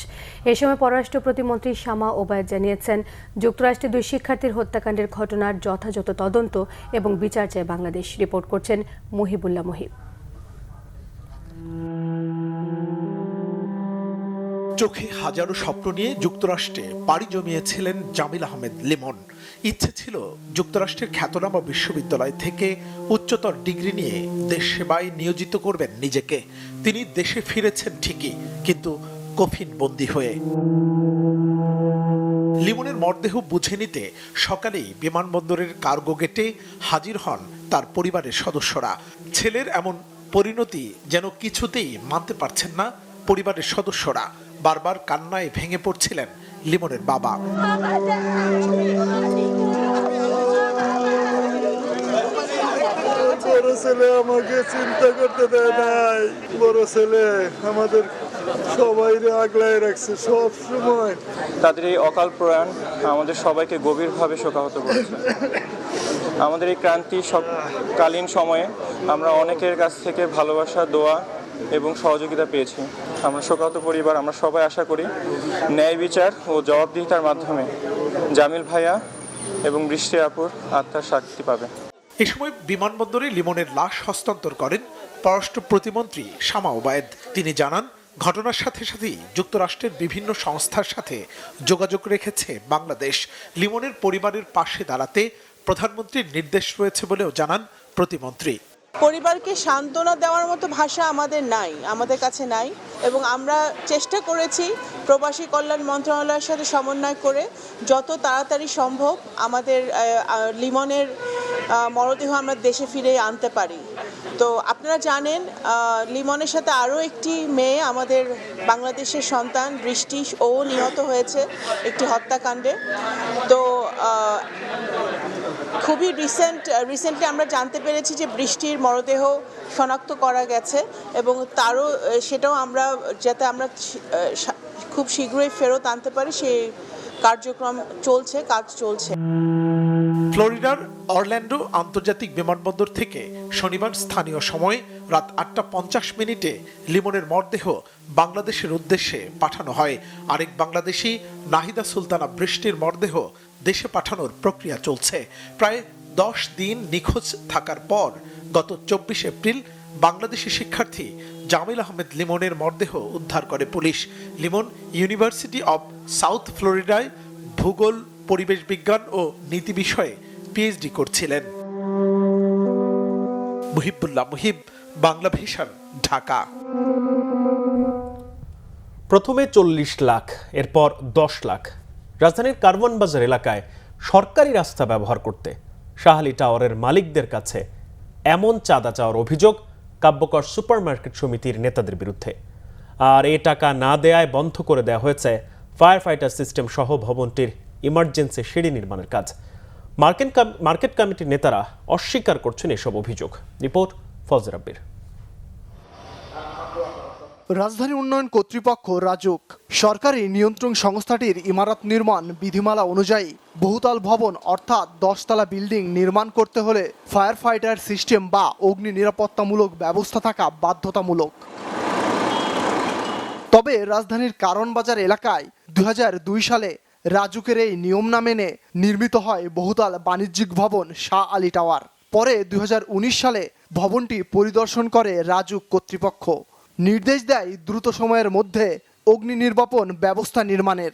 এ সময় পররাষ্ট্র প্রতিমন্ত্রী শামা ওবায়দ জানিয়েছেন, যুক্তরাষ্ট্রের 2 শিক্ষার্থীর হত্যাকাণ্ডের ঘটনার যথাযথ তদন্ত এবং বিচার চায় বাংলাদেশ। রিপোর্ট করছেন মুহিবুল্লাহ মুহিব। চোখে হাজারো স্বপ্ন নিয়ে যুক্তরাষ্ট্রে পাড়ি জমিয়েছিলেন জামিল আহমেদ লিমন। ইচ্ছে ছিল যুক্তরাষ্ট্রের খ্যাতনামা বিশ্ববিদ্যালয় থেকে উচ্চতর ডিগ্রি নিয়ে দেশ সেবায় নিয়োজিত করবেন নিজেকে। তিনি দেশে ফিরেছেন ঠিকই, কিন্তু কফিন বন্দী হয়ে। লিমনের মরদেহ বুঝে নিতে সকালেই বিমানবন্দরের কার্গো গেটে হাজির হন তার পরিবারের সদস্যরা। ছেলের এমন পরিণতি যেন কিছুতেই মানতে পারছেন না পরিবারের সদস্যরা। বারবার কান্নায় ভেঙে পড়ছিলেন লিমনের বাবা। বড় ছেলে আমাকে চিন্তা করতে দেয় নাই, বড় ছেলে আমাদের সবাই আগলায় রাখছে সব সময়। তাদের এই অকাল প্রয়াণ আমাদের সবাইকে গভীরভাবে শোকাহত করেছে। আমাদের এই ক্রান্তি কালীন সময়ে আমরা অনেকের কাছ থেকে ভালোবাসা, দোয়া এবং সহযোগিতা পেয়েছি। আমরা শোকাহত পরিবার আমরা সবাই আশা করি ন্যায় বিচার ও জবাবদিহিতার মাধ্যমে জামিল ভাইয়া এবং বৃষ্টি আপুর আত্মার শান্তি পাবে। এ সময় বিমানবন্দরে লিমনের লাশ হস্তান্তর করেন পররাষ্ট্র প্রতিমন্ত্রী শামা ওবায়েদ। তিনি জানান, ঘটনার সাথে সাথেই যুক্তরাষ্ট্রের বিভিন্ন সংস্থার সাথে যোগাযোগ রেখেছে বাংলাদেশ। লিমনের পরিবারের পাশে দাঁড়াতে প্রধানমন্ত্রীর নির্দেশ রয়েছে বলেও জানান প্রতিমন্ত্রী। পরিবারকে সান্ত্বনা দেওয়ার মতো ভাষা আমাদের কাছে নাই এবং আমরা চেষ্টা করেছি প্রবাসী কল্যাণ মন্ত্রণালয়ের সাথে সমন্বয় করে যত তাড়াতাড়ি সম্ভব আমাদের লিমনের মরদেহ আমরা দেশে ফিরে আনতে পারি। তো আপনারা জানেন লিমনের সাথে আরও একটি মেয়ে আমাদের বাংলাদেশের সন্তান বৃষ্টি ও নিহত হয়েছে একটি হত্যাকাণ্ডে। তো খুবই রিসেন্টলি আমরা জানতে পেরেছি যে বৃষ্টির মরদেহ শনাক্ত করা গেছে এবং সেটাও আমরা যাতে আমরা খুব শীঘ্রই ফেরত আনতে পারি সেই কার্যক্রম কাজ চলছে। ফ্লোরিডার অরল্যান্ডো আন্তর্জাতিক বিমানবন্দর থেকে শনিবার স্থানীয় সময় রাত 8:50 লিমনের মরদেহ বাংলাদেশের উদ্দেশ্যে পাঠানো হয়। আরেক বাংলাদেশি নাহিদা সুলতানা বৃষ্টির মরদেহ দেশে পাঠানোর প্রক্রিয়া চলছে। প্রায় 10 দিন নিখোঁজ থাকার পর গত 24 এপ্রিল বাংলাদেশি শিক্ষার্থী জামিল আহমেদ লিমনের মরদেহ উদ্ধার করে পুলিশ। লিমন ইউনিভার্সিটি অব সাউথ ফ্লোরিডায় ভূগোল, পরিবেশ বিজ্ঞান ও নীতি বিষয়ে পিএইচডি করছিলেন। মুহিবুল্লাহ মুহিব, বাংলা ভিশন, ঢাকা। প্রথমে 40 লাখ, এরপর 10 লাখ। রাজধানীর কারওয়ান বাজার এলাকায় সরকারি রাস্তা ব্যবহার করতে শাহালি টাওয়ারের মালিকদের কাছে এমন চাঁদা চাওয়ার অভিযোগ কাব্যকর সুপারমার্কেট সমিতির নেতাদের বিরুদ্ধে। আর এ টাকা না দেয়ায় বন্ধ করে দেওয়া হয়েছে ফায়ার ফাইটার সিস্টেম সহ ভবনটির ইমার্জেন্সি সিঁড়ি নির্মাণের কাজ। মার্কেট কমিটির নেতারা অস্বীকার করছেন এসব অভিযোগ। রিপোর্ট ফজর আব্বির। রাজধানী উন্নয়ন কর্তৃপক্ষ রাজুক সরকারি নিয়ন্ত্রণ সংস্থাটির ইমারত নির্মাণ বিধিমালা অনুযায়ী বহুতল ভবন অর্থাৎ 10 তলা বিল্ডিং নির্মাণ করতে হলে ফায়ার ফাইটার সিস্টেম বা অগ্নি নিরাপত্তামূলক ব্যবস্থা থাকা বাধ্যতামূলক। তবে রাজধানীর কারণ বাজার এলাকায় 2002 সালে রাজুকের এই নিয়ম না মেনে নির্মিত হয় বহুতল বাণিজ্যিক ভবন শাহ আলী টাওয়ার। পরে 2019 সালে ভবনটি পরিদর্শন করে রাজুক কর্তৃপক্ষ, নির্দেশ দেয় দ্রুত সময়ের মধ্যে অগ্নি নির্বাপন ব্যবস্থা নির্মাণের।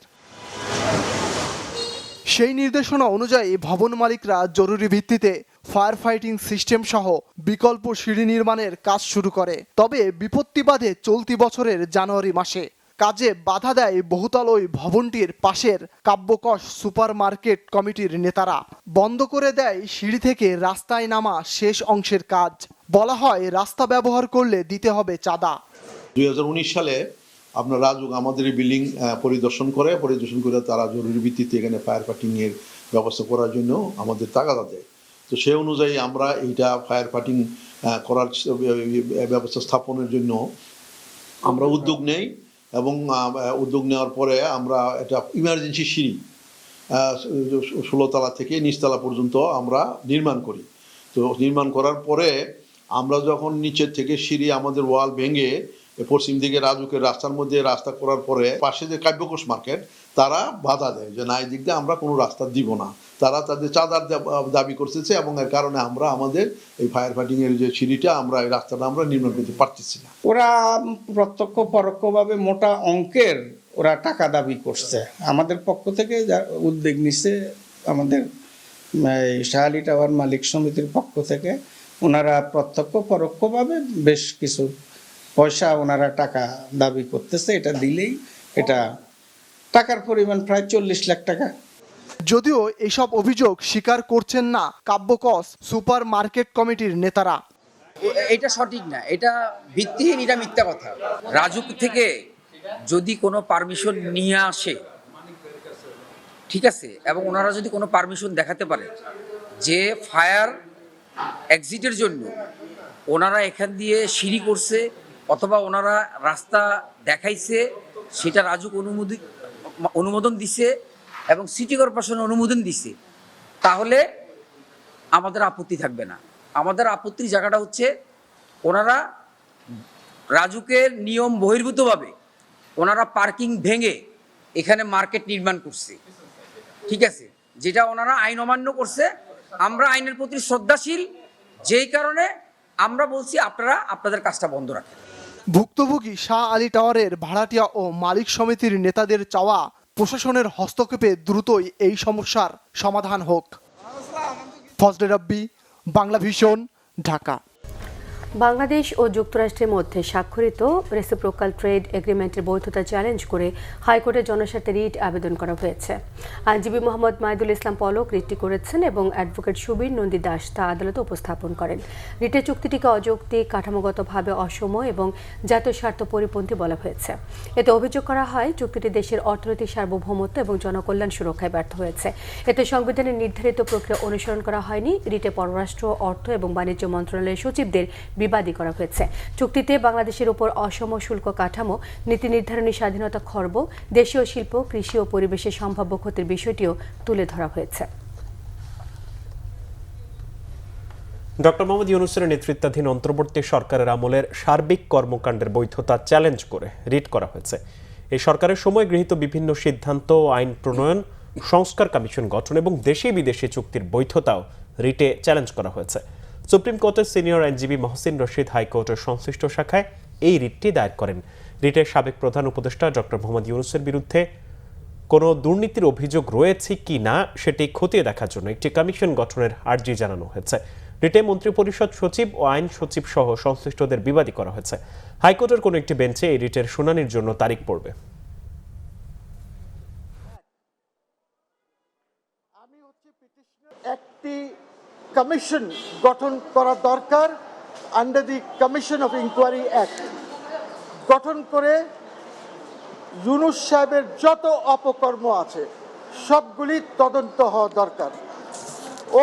সেই নির্দেশনা অনুযায়ী ভবন মালিকরা জরুরি ভিত্তিতে ফায়ার ফাইটিং সিস্টেম সহ বিকল্প সিঁড়ি নির্মাণের কাজ শুরু করে। তবে বিপত্তি বাধে চলতি বছরের জানুয়ারি মাসে। কাজে বাধা দেয় বহুতল ওই ভবনটির পাশের কাব্যকর সুপার মার্কেট কমিটির নেতারা। বন্ধ করে দেয় সিঁড়ি থেকে রাস্তায় নামা শেষ অংশের কাজ। বলা হয় রাস্তা ব্যবহার করলে দিতে হবে চাঁদা। 2019 সালে আপনার রাজুক আমাদের বিল্ডিং পরিদর্শন করে তারা জরুরি ভিত্তিতে এখানে ফায়ার ফাইটিং এর ব্যবস্থা করার জন্য আমাদের তাগাদা দেয়। তো সেই অনুযায়ী আমরা এইটা ফায়ার ফাইটিং করার ব্যবস্থা স্থাপনের জন্য আমরা উদ্যোগ নেই এবং উদ্যোগ নেওয়ার পরে আমরা এটা ইমার্জেন্সি সিঁড়ি 16 তলা থেকে নিচতলা পর্যন্ত আমরা নির্মাণ করি। তো নির্মাণ করার পরে আমরা যখন নিচের থেকে সিঁড়ি আমাদের ওয়াল ভেঙে পশ্চিম দিকে রাজুকের রাস্তার মধ্যে রাস্তা করার পরে পাশে যে কাব্যকোষ মার্কেট তারা বাধা দেয় যে না, এই দিক দিয়ে আমরা কোনো রাস্তা দিব না। তারা তাদের চাঁদার দাবি করতেছে এবং এর কারণে আমরা আমাদের এই ফায়ার ফাইটিং এর যে সিঁড়িটা আমরা এই রাস্তাটা আমরা নির্মাণ করতে পারতেছি না। ওরা প্রত্যক্ষ পরোক্ষভাবে মোটা অঙ্কের ওরা টাকা দাবি করছে। আমাদের পক্ষ থেকে উদ্যোগ নিচ্ছে আমাদের শাহালি টাওয়ার মালিক সমিতির পক্ষ থেকে, ওনারা প্রত্যক্ষ পরোক্ষভাবে বেশ কিছু পয়সা ওনারা টাকা দাবি করতেছে। এটা দিলেই এটা টাকার পরিমাণ প্রায় 40 লাখ টাকা। যদিও এসব অভিযোগ স্বীকার করছেন না কাব্যকস সুপার মার্কেট কমিটির নেতারা। এটা সঠিক না, এটা ভিত্তিহীন, এটা মিথ্যা কথা। রাজুক থেকে যদি কোনো পারমিশন নিয়ে আসে, ঠিক আছে, এবং ওনারা যদি কোনো পারমিশন দেখাতে পারে যে ফায়ার এক্সিটের জন্য ওনারা এখান দিয়ে সিঁড়ি করছে অথবা ওনারা রাস্তা দেখাইছে, সেটা রাজুক অনুমোদন দিছে এবং সিটি কর্পোরেশন অনুমোদন দিছে, তাহলে আমাদের আপত্তি থাকবে না। আমাদের আপত্তির জায়গাটা হচ্ছে ওনারা রাজুকের নিয়ম বহির্ভূতভাবে ওনারা পার্কিং ভেঙে এখানে মার্কেট নির্মাণ করছে, ঠিক আছে, যেটা ওনারা আইন অমান্য করছে। আমরা আইনের প্রতি শ্রদ্ধাশীল, যেই কারণে আমরা বলছি আপনারা আপনাদের কাজটা বন্ধ রাখেন। ভুক্তভোগী শাহ আলী টাওয়ারের ভাড়াটিয়া ও মালিক সমিতির নেতাদের চাওয়া প্রশাসনের হস্তক্ষেপে দ্রুতই এই সমস্যার সমাধান হোক। ফজলে রাব্বি, বাংলা ভিশন, ঢাকা। বাংলাদেশ ও যুক্তরাষ্ট্রের মধ্যে স্বাক্ষরিত রেসিপ্রোকাল ট্রেড এগ্রিমেন্টের বৈধতা চ্যালেঞ্জ করে হাইকোর্টে জনস্বার্থে রিট আবেদন করা হয়েছে। আইনজীবী মোহাম্মদ মাহিদুল ইসলাম পলক রিটটি করেছেন এবং অ্যাডভোকেট সুবীর নন্দী দাস তা আদালতে উপস্থাপন করেন। রিটের চুক্তিটিকে অযৌক্তিক, কাঠামোগতভাবে অসম এবং জাতীয় স্বার্থ পরিপন্থী বলা হয়েছে। এতে অভিযোগ করা হয় চুক্তিটি দেশের অর্থনৈতিক সার্বভৌমত্ব এবং জনকল্যাণ সুরক্ষায় ব্যর্থ হয়েছে। এতে সংবিধানের নির্ধারিত প্রক্রিয়া অনুসরণ করা হয়নি। রিটে পররাষ্ট্র, অর্থ এবং বাণিজ্য মন্ত্রণালয়ের সচিবদের বিবাদী করা হয়েছে। চুক্তিতে বাংলাদেশের উপর অসম শুল্ক কাঠামো, নীতি নির্ধারণী স্বাধীনতা খর্ব, দেশীয় শিল্প, কৃষি ও পরিবেশের সম্ভাব্য ক্ষতির বিষয়টিও তুলে ধরা হয়েছে। ডক্টর মোহাম্মদ ইউনূসের নেতৃত্বাধীন অন্তর্বর্তী সরকারের আমলের সার্বিক কর্মকাণ্ডের বৈধতা চ্যালেঞ্জ করে রিট করা হয়েছে। এই সরকারের সময় গৃহীত বিভিন্ন সিদ্ধান্ত, আইন প্রণয়ন, সংস্কার কমিশন গঠন এবং দেশি বিদেশি চুক্তির বৈধতাও রিটে চ্যালেঞ্জ করা হয়েছে। সুপ্রিম কোর্টের সিনিয়র আইনজীবী মহসিন রশিদ হাইকোর্টের সংশ্লিষ্ট শাখায় এই রিটটি দায়ের করেন। রিটের সাবেক প্রধান উপদেষ্টা ডক্টর মোহাম্মদ ইউনূসের বিরুদ্ধে কোনো দুর্নীতির অভিযোগ রয়েছে কি না সেটি খতিয়ে দেখার জন্য একটি কমিশন গঠনের আর্জি জানানো হয়েছে। রিটে মন্ত্রিপরিষদ সচিব ও আইন সচিব সহ সংশ্লিষ্টদের বিবাদী করা হয়েছে। হাইকোর্টের কোনো একটি বেঞ্চে এই রিটের শুনানির জন্য তারিখ পড়বে। একটি কমিশন গঠন করা দরকার under the commission of inquiry act, গঠন করে ইউনূস সাহেবের যত অপকর্ম আছে সবগুলি তদন্ত হওয়া দরকার।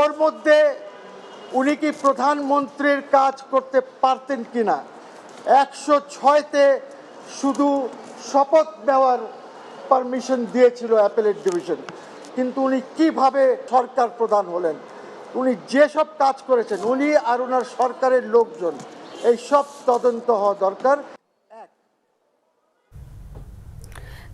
ওর মধ্যে উনি কি প্রধানমন্ত্রীর কাজ করতে পারতেন কিনা, 106তে শুধু শপথ নেওয়ার পারমিশন দিয়েছিল অ্যাপেলেট ডিভিশন, কিন্তু উনি কিভাবে সরকার প্রধান হলেন? উনি যেসব কাজ করেছেন উনি আর ওনার সরকারের লোকজন, এই সব তদন্ত হওয়া দরকার।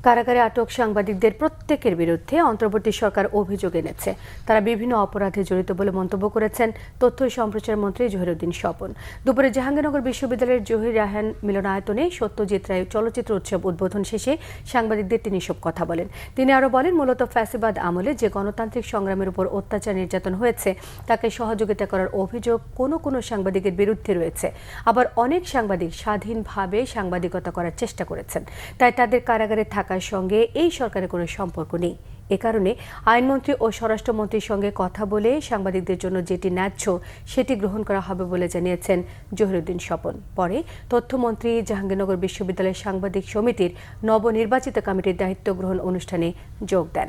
কারাগারে আটক সাংবাদিকদের প্রত্যেকের বিরুদ্ধে অন্তর্বর্তী সরকার অভিযোগ এনেছে। তারা বিভিন্ন অপরাধে জড়িত বলে মন্তব্য করেছেন তথ্য ও সম্প্রচার মন্ত্রী জহিরুদ্দিন স্বপন। দুপুরে জাহাঙ্গীরনগর বিশ্ববিদ্যালয়ের জহির রায়হান মিলনায়তনে সত্যজিৎ রায় চলচ্চিত্র উৎসব উদ্বোধন শেষে সাংবাদিকদের তিনি সব কথা বলেন। তিনি আরও বলেন, মূলত ফ্যাসিবাদ আমলে যে গণতান্ত্রিক সংগ্রামের উপর অত্যাচার নির্যাতন হয়েছে তাকে সহযোগিতা করার অভিযোগ কোনো সাংবাদিকের বিরুদ্ধে রয়েছে। আবার অনেক সাংবাদিক স্বাধীনভাবে সাংবাদিকতা করার চেষ্টা করেছেন, তাই তাদের কারাগারে থাকার সঙ্গে এই সরকারের কোনো সম্পর্ক নেই। এ কারণে আইনমন্ত্রী ও স্বরাষ্ট্রমন্ত্রীর সঙ্গে কথা বলে সাংবাদিকদের জন্য যেটি ন্যায্য সেটি গ্রহণ করা হবে বলে জানিয়েছেন জহিরুদ্দিন স্বপন। পরে তথ্যমন্ত্রী জাহাঙ্গীরনগর বিশ্ববিদ্যালয়ের সাংবাদিক সমিতির নবনির্বাচিত কমিটির দায়িত্ব গ্রহণ অনুষ্ঠানে যোগ দেন।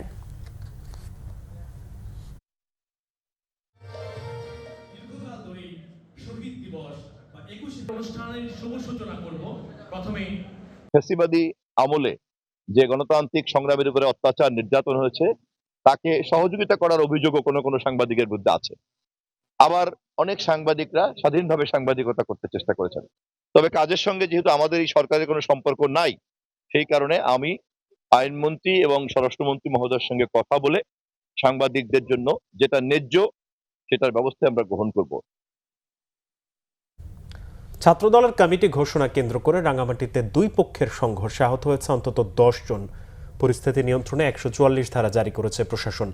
ফ্যাসিবাদী আমলে যে গণতান্ত্রিক সংগ্রামের উপরে অত্যাচার নির্যাতন হয়েছে তাকে সহযোগিতা করার অভিযোগও কোনো সাংবাদিকের বিরুদ্ধে আছে। আবার অনেক সাংবাদিকরা স্বাধীনভাবে সাংবাদিকতা করতে চেষ্টা করেছেন। তবে কাজের সঙ্গে যেহেতু আমাদের এই সরকারের কোনো সম্পর্ক নাই, সেই কারণে আমি আইনমন্ত্রী এবং স্বরাষ্ট্রমন্ত্রী মহোদয়ের সঙ্গে কথা বলে সাংবাদিকদের জন্য যেটা ন্যায্য সেটার ব্যবস্থা আমরা গ্রহণ করব। ছাত্রদলের কমিটি ঘোষণা কেন্দ্র করে রাঙ্গামাটিতে দুই পক্ষের সংঘর্ষে আহত হয়েছে অন্তত 10 জন। পরিস্থিতি নিয়ন্ত্রণে 144 ধারা জারি করেছে প্রশাসন।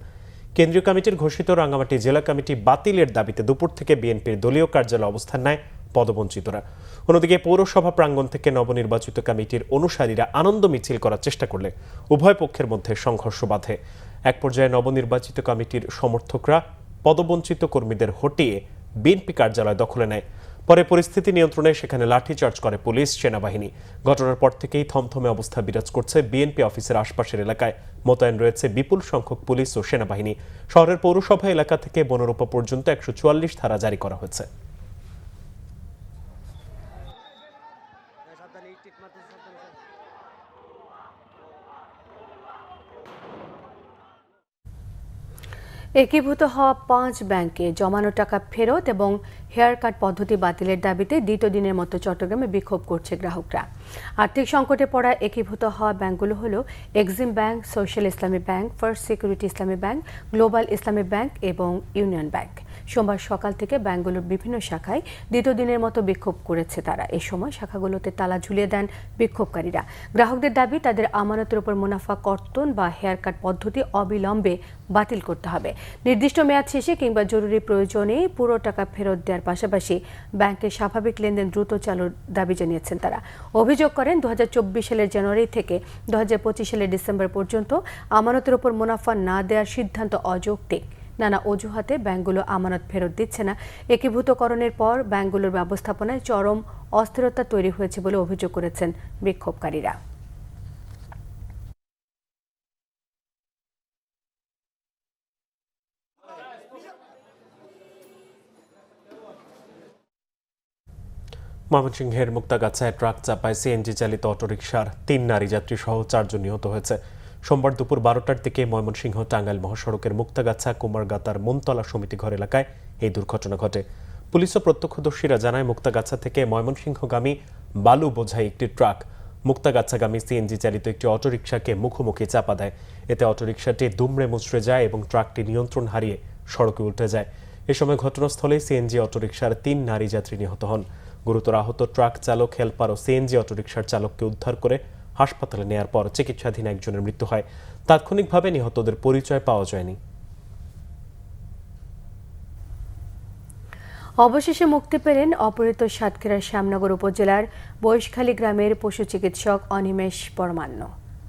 কেন্দ্রীয় কমিটির ঘোষিত রাঙ্গামাটি জেলা কমিটি বাতিলের দাবিতে দুপুর থেকে বিএনপির দলীয় কার্যালয়ে অবস্থান নেয় পদবঞ্চিতরা। অন্যদিকে পৌরসভা প্রাঙ্গণ থেকে নবনির্বাচিত কমিটির অনুসারীরা আনন্দ মিছিল করার চেষ্টা করলে উভয় পক্ষের মধ্যে সংঘর্ষ বাধে। এক পর্যায়ে নবনির্বাচিত কমিটির সমর্থকরা পদবঞ্চিত কর্মীদের হটিয়ে বিএনপি কার্যালয় দখলে নেয়। পরে পরিস্থিতি নিয়ন্ত্রণে সেখানে লাঠিচার্জ করে পুলিশ সেনাবাহিনী। ঘটনার পর থেকেই থমথমে অবস্থা বিরাজ করছে বিএনপি অফিসের আশপাশের এলাকায়। মোতায়েন রয়েছে বিপুল সংখ্যক পুলিশ ও সেনাবাহিনী। শহরের পৌরসভা এলাকা থেকে বনরূপা পর্যন্ত 144 ধারা জারি করা হয়েছে। একীভূত হওয়া 5 ব্যাংকে জমানো টাকা ফেরত এবং হেয়ার কাট পদ্ধতি বাতিলের দাবিতে দ্বিতীয় দিনের মতো চট্টগ্রামে বিক্ষোভ করছে গ্রাহকরা। আর্থিক সংকটে পড়া একীভূত হওয়া ব্যাংকগুলো হলো এক্সিম ব্যাংক, সোশ্যাল ইসলামী ব্যাংক, ফার্স্ট সিকিউরিটি ইসলামী ব্যাংক, গ্লোবাল ইসলামী ব্যাংক এবং ইউনিয়ন ব্যাংক। সোমবার সকাল থেকে ব্যাংকগুলোর বিভিন্ন শাখায় দ্বিতীয় দিনের মতো বিক্ষোভ করেছে তারা। এ সময় শাখাগুলোতে তালা ঝুলিয়ে দেন বিক্ষোভকারীরা। গ্রাহকদের দাবি, তাদের আমানতের উপর মুনাফা কর্তন বা হেয়ার কাট পদ্ধতি অবিলম্বে বাতিল করতে হবে। নির্দিষ্ট মেয়াদ শেষে কিংবা জরুরি প্রয়োজনে পুরো টাকা ফেরত দেওয়ার পাশাপাশি ব্যাংকের স্বাভাবিক লেনদেন দ্রুত চালুর দাবি জানিয়েছেন তারা। অভিযোগ করেন 2024 সালের জানুয়ারি থেকে 2025 সালের ডিসেম্বর পর্যন্ত আমানতের উপর মুনাফা না দেওয়ার সিদ্ধান্ত অযৌক্তিক। নানা অজুহাতে ব্যাংকগুলো আমানত ফেরত দিচ্ছে না। একীভূতকরণের পর ব্যাংকগুলোর ব্যবস্থাপনায় চরম অস্থিরতা তৈরি হয়েছে বলে অভিযোগ করেছেন বিক্ষোভকারীরা। ময়মনসিংহের মুক্তাগাছায় ট্রাক চাপায় সিএনজি চালিত অটোরিকশার 3 নারী যাত্রী সহ 4 জন নিহত হয়েছে। সোমবার দুপুর 12টার দিকে ময়মনসিংহ টাঙ্গাইল মহাসড়কের মুক্তাগাছা কুমারগাতার মনতলা সমিতি ঘর এলাকায় এই দুর্ঘটনা ঘটে। পুলিশ ও প্রত্যক্ষদর্শীরা জানায়, মুক্তাগাছা থেকে ময়মনসিংহগামী বালু বোঝাই একটি ট্রাক মুক্তাগাছাগামী সিএনজি চালিত একটি অটোরিকশাকে মুখোমুখি চাপা দেয়। এতে অটোরিকশাটি দুমড়ে মুচড়ে যায় এবং ট্রাকটি নিয়ন্ত্রণ হারিয়ে সড়কে উল্টে যায়। এ সময় ঘটনাস্থলে সিএনজি অটোরিকশার 3 নারী যাত্রী নিহত হন। গুরুতর আহত ট্রাক চালক, হেলপার ও সিএনজি অটোরিকশার চালককে উদ্ধার করে হাসপাতালে নেয়ার পর চিকিৎসাধীন একজনের মৃত্যু হয়। তাৎক্ষণিকভাবে নিহতদের পরিচয় পাওয়া যায়নি। অবশেষে মুক্তি পেলেন অপহৃত সাতক্ষীরার শ্যামনগর উপজেলার বৈশখালী গ্রামের পশু চিকিৎসক অনিমেষ পরমান্ন।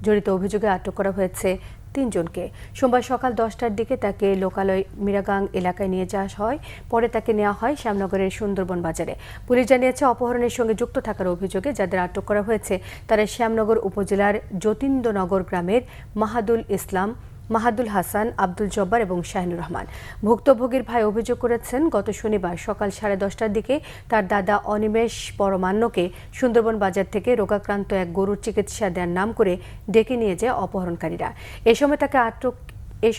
জড়িত অভিযোগে আটক করা হয়েছে তিনজনকে। সোমবার সকাল 10টার দিকে তাকে লোকালয় মিরাগাং এলাকায় নিয়ে যাওয়া হয়, পরে তাকে নেওয়া হয় শ্যামনগরের সুন্দরবন বাজারে। পুলিশ জানিয়েছে, অপহরণের সঙ্গে যুক্ত থাকার অভিযোগে যাদের আটক করা হয়েছে তারা শ্যামনগর উপজেলার যতীন্দ্রনগর গ্রামের মাহাদুল হাসান, আব্দুল জব্বার এবং শাহিনুর রহমান। ভুক্তভোগীর ভাই অভিযোগ করেছেন, গত শনিবার সকাল 10:30টার দিকে তার দাদা অনিমেষ পরমান্নকে সুন্দরবন বাজার থেকে রোগাক্রান্ত এক গরুর চিকিৎসা দেওয়ার নাম করে ডেকে নিয়ে যায় অপহরণকারীরা। এ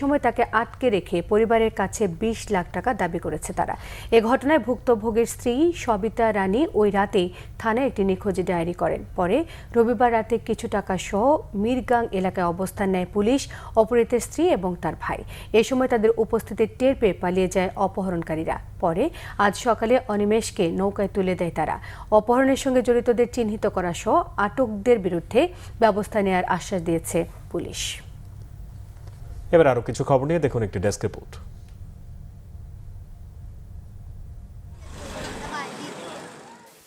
সময় তাকে আটকে রেখে পরিবারের কাছে 20 লাখ টাকা দাবি করেছে তারা। এ ঘটনায় ভুক্তভোগীর স্ত্রী সবিতা রানী ওই রাতেই থানায় একটি নিখোঁজ ডায়েরি করেন। পরে রবিবার রাতে কিছু টাকা সহ মিরগাং এলাকায় অবস্থান নেয় পুলিশ, অপহৃতের স্ত্রী এবং তার ভাই। এ সময় তাদের উপস্থিতি টের পেয়ে পালিয়ে যায় অপহরণকারীরা। পরে আজ সকালে অনিমেষকে নৌকায় তুলে দেয় তারা। অপহরণের সঙ্গে জড়িতদের চিহ্নিত করা সহ আটকদের বিরুদ্ধে ব্যবস্থা নেওয়ার আশ্বাস দিয়েছে পুলিশ। এবার আরো কিছু খবর নিয়ে দেখুন একটি ডেস্ক রিপোর্ট।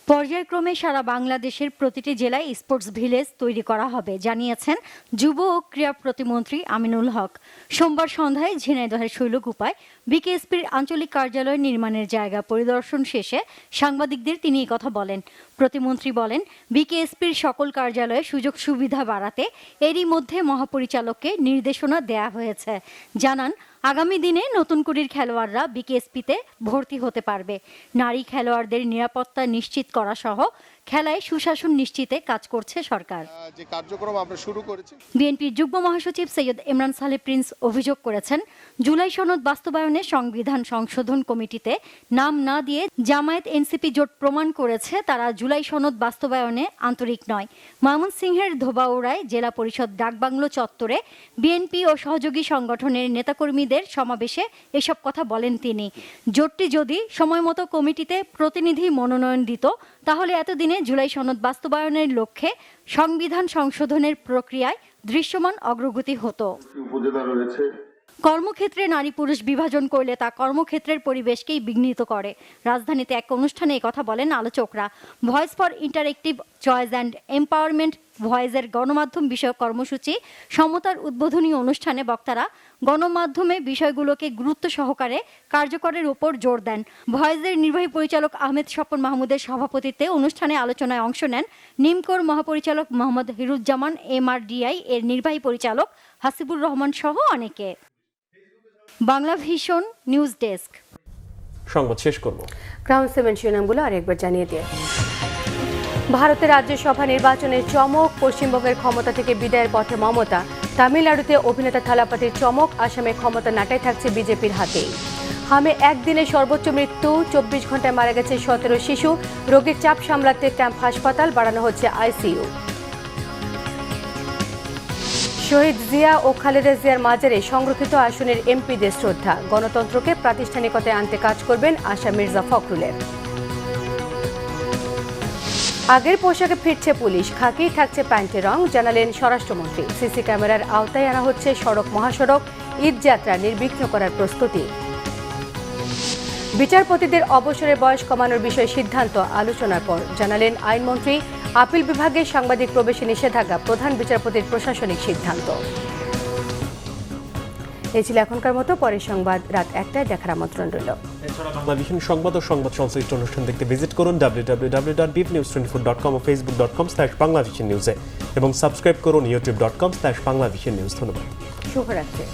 পর্যায়ক্রমে সারা বাংলাদেশের প্রতিটি জেলায় স্পোর্টস ভিলেজ তৈরি করা হবে, জানিয়েছেন যুব ও ক্রীড়া প্রতিমন্ত্রী আমিনুল হক। সোমবার সন্ধ্যায় ঝিনাইদহের শৈলকুপায় বিকেএসপির আঞ্চলিক কার্যালয় নির্মাণের জায়গা পরিদর্শন শেষে সাংবাদিকদের তিনি এই কথা বলেন। প্রতিমন্ত্রী বলেন, বিকেএসপির সকল কার্যালয়ে সুযোগ সুবিধা বাড়াতে এরই মধ্যে মহাপরিচালককে নির্দেশনা দেয়া হয়েছে। জানান, আগামী দিনে নতুন কুড়ির খেলোয়াড়রা বিকেএসপিতে ভর্তি হতে পারবে। নারী খেলোয়াড়দের নিরাপত্তা নিশ্চিত করা সহ খেলায় সুশাসন নিশ্চিতে কাজ করছে সরকার। যে কার্যক্রম আমরা শুরু করেছি। বিএনপির যুগ্ম মহাসচিব সৈয়দ ইমরান সালেহ প্রিন্স অভিযোগ করেছেন, জুলাই সনদ বাস্তবায়নে সংবিধান সংশোধন কমিটিতে নাম না দিয়ে জামায়াত এনসিপি জোট প্রমাণ করেছে তারা জুলাই সনদ বাস্তবায়নে আন্তরিক নয়। ময়মনসিংহের ধোবাউড়ায় জেলা পরিষদ ডাকবাংলো চত্বরে বিএনপি ও সহযোগী সংগঠনের নেতাকর্মীদের সমাবেশে এসব কথা বলেন তিনি। জোটটি যদি সময়মতো কমিটিতে প্রতিনিধি মনোনয়ন দিত তাহলে এতদিনে জুলাই সনদ বাস্তবায়নের লক্ষ্যে সংবিধান সংশোধনের প্রক্রিয়ায় দৃশ্যমান অগ্রগতি হতো। কর্মক্ষেত্রে নারী পুরুষ বিভাজন করলে তা কর্মক্ষেত্রের পরিবেশকেই বিঘ্নিত করে। রাজধানীতে এক অনুষ্ঠানে এই কথা বলেন আলোচকরা। Voice for interactive choice and empowerment ভয়েসের গণমাধ্যম বিষয়ক কর্মসূচি সমতার উদ্বোধনী অনুষ্ঠানে বক্তারা গণমাধ্যমে বিষয়গুলোকে গুরুত্ব সহকারে কার্যকরের উপর জোর দেন। ভয়েসের নির্বাহী পরিচালক আহমেদ স্বপন মাহমুদের সভাপতিত্বে অনুষ্ঠানে আলোচনায় অংশ নেন নিমকোর মহাপরিচালক মোহাম্মদ হিরুজ্জামান, MRDI এর নির্বাহী পরিচালক হাসিবুর রহমান সহ অনেকে। Bangla vision news desk. সংবাদ শেষ করব। ক্রাউন 7 শিরোনামগুলো আরেকবার জানিয়ে দিয়ে। ভারতের রাজ্যসভা নির্বাচনের চমক, পশ্চিমবঙ্গের ক্ষমতা থেকে বিদায়ের পথে মমতা। তামিলনাড়ুতে অভিনেতা থালাপাতির চমক, আসামে ক্ষমতা নাটাই থাকছে বিজেপির হাতেই। হামে একদিনে সর্বোচ্চ মৃত্যু, 24 ঘন্টায় মারা গেছে 17 শিশু। রোগীর চাপ সামলাতে ক্যাম্প হাসপাতাল, বাড়ানো হচ্ছে ICU। শহীদ জিয়া ও খালেদা জিয়ার মাজারে সংরক্ষিত আসনের এমপিদের শ্রদ্ধা। গণতন্ত্রকে প্রাতিষ্ঠানিকতায় আনতে কাজ করবেন আশা মির্জা ফখরুলের। আগের পোশাকে ফিরছে পুলিশ, খাকি থাকছে প্যান্টের রং, জানালেন স্বরাষ্ট্রমন্ত্রী। সিসি ক্যামেরার আওতায় আনা হচ্ছে সড়ক মহাসড়ক, ঈদযাত্রা নির্বিঘ্ন করার প্রস্তুতি। বিচারপতিদের অবসরের বয়স কমানোর বিষয়ে সিদ্ধান্ত আলোচনার পর, জানালেন আইনমন্ত্রী। আপিল বিভাগে সাংবাদিক প্রবেশে নিষেধাজ্ঞা, প্রধান বিচারপতির প্রশাসনিক সিদ্ধান্ত। এই ছিল এখনকার মতো, পরের সংবাদ রাত 1টায় দেখার আমন্ত্রণ রইল। বাংলা ভিশন সংবাদ ও সংবাদ সংশ্লিষ্ট অনুষ্ঠান দেখতে ভিজিট করুন www.bfnews24.com ও facebook.com/banglavishnnews এবং সাবস্ক্রাইব করুন youtube.com/banglavishnnews। ধন্যবাদ। শুভরাত্রি।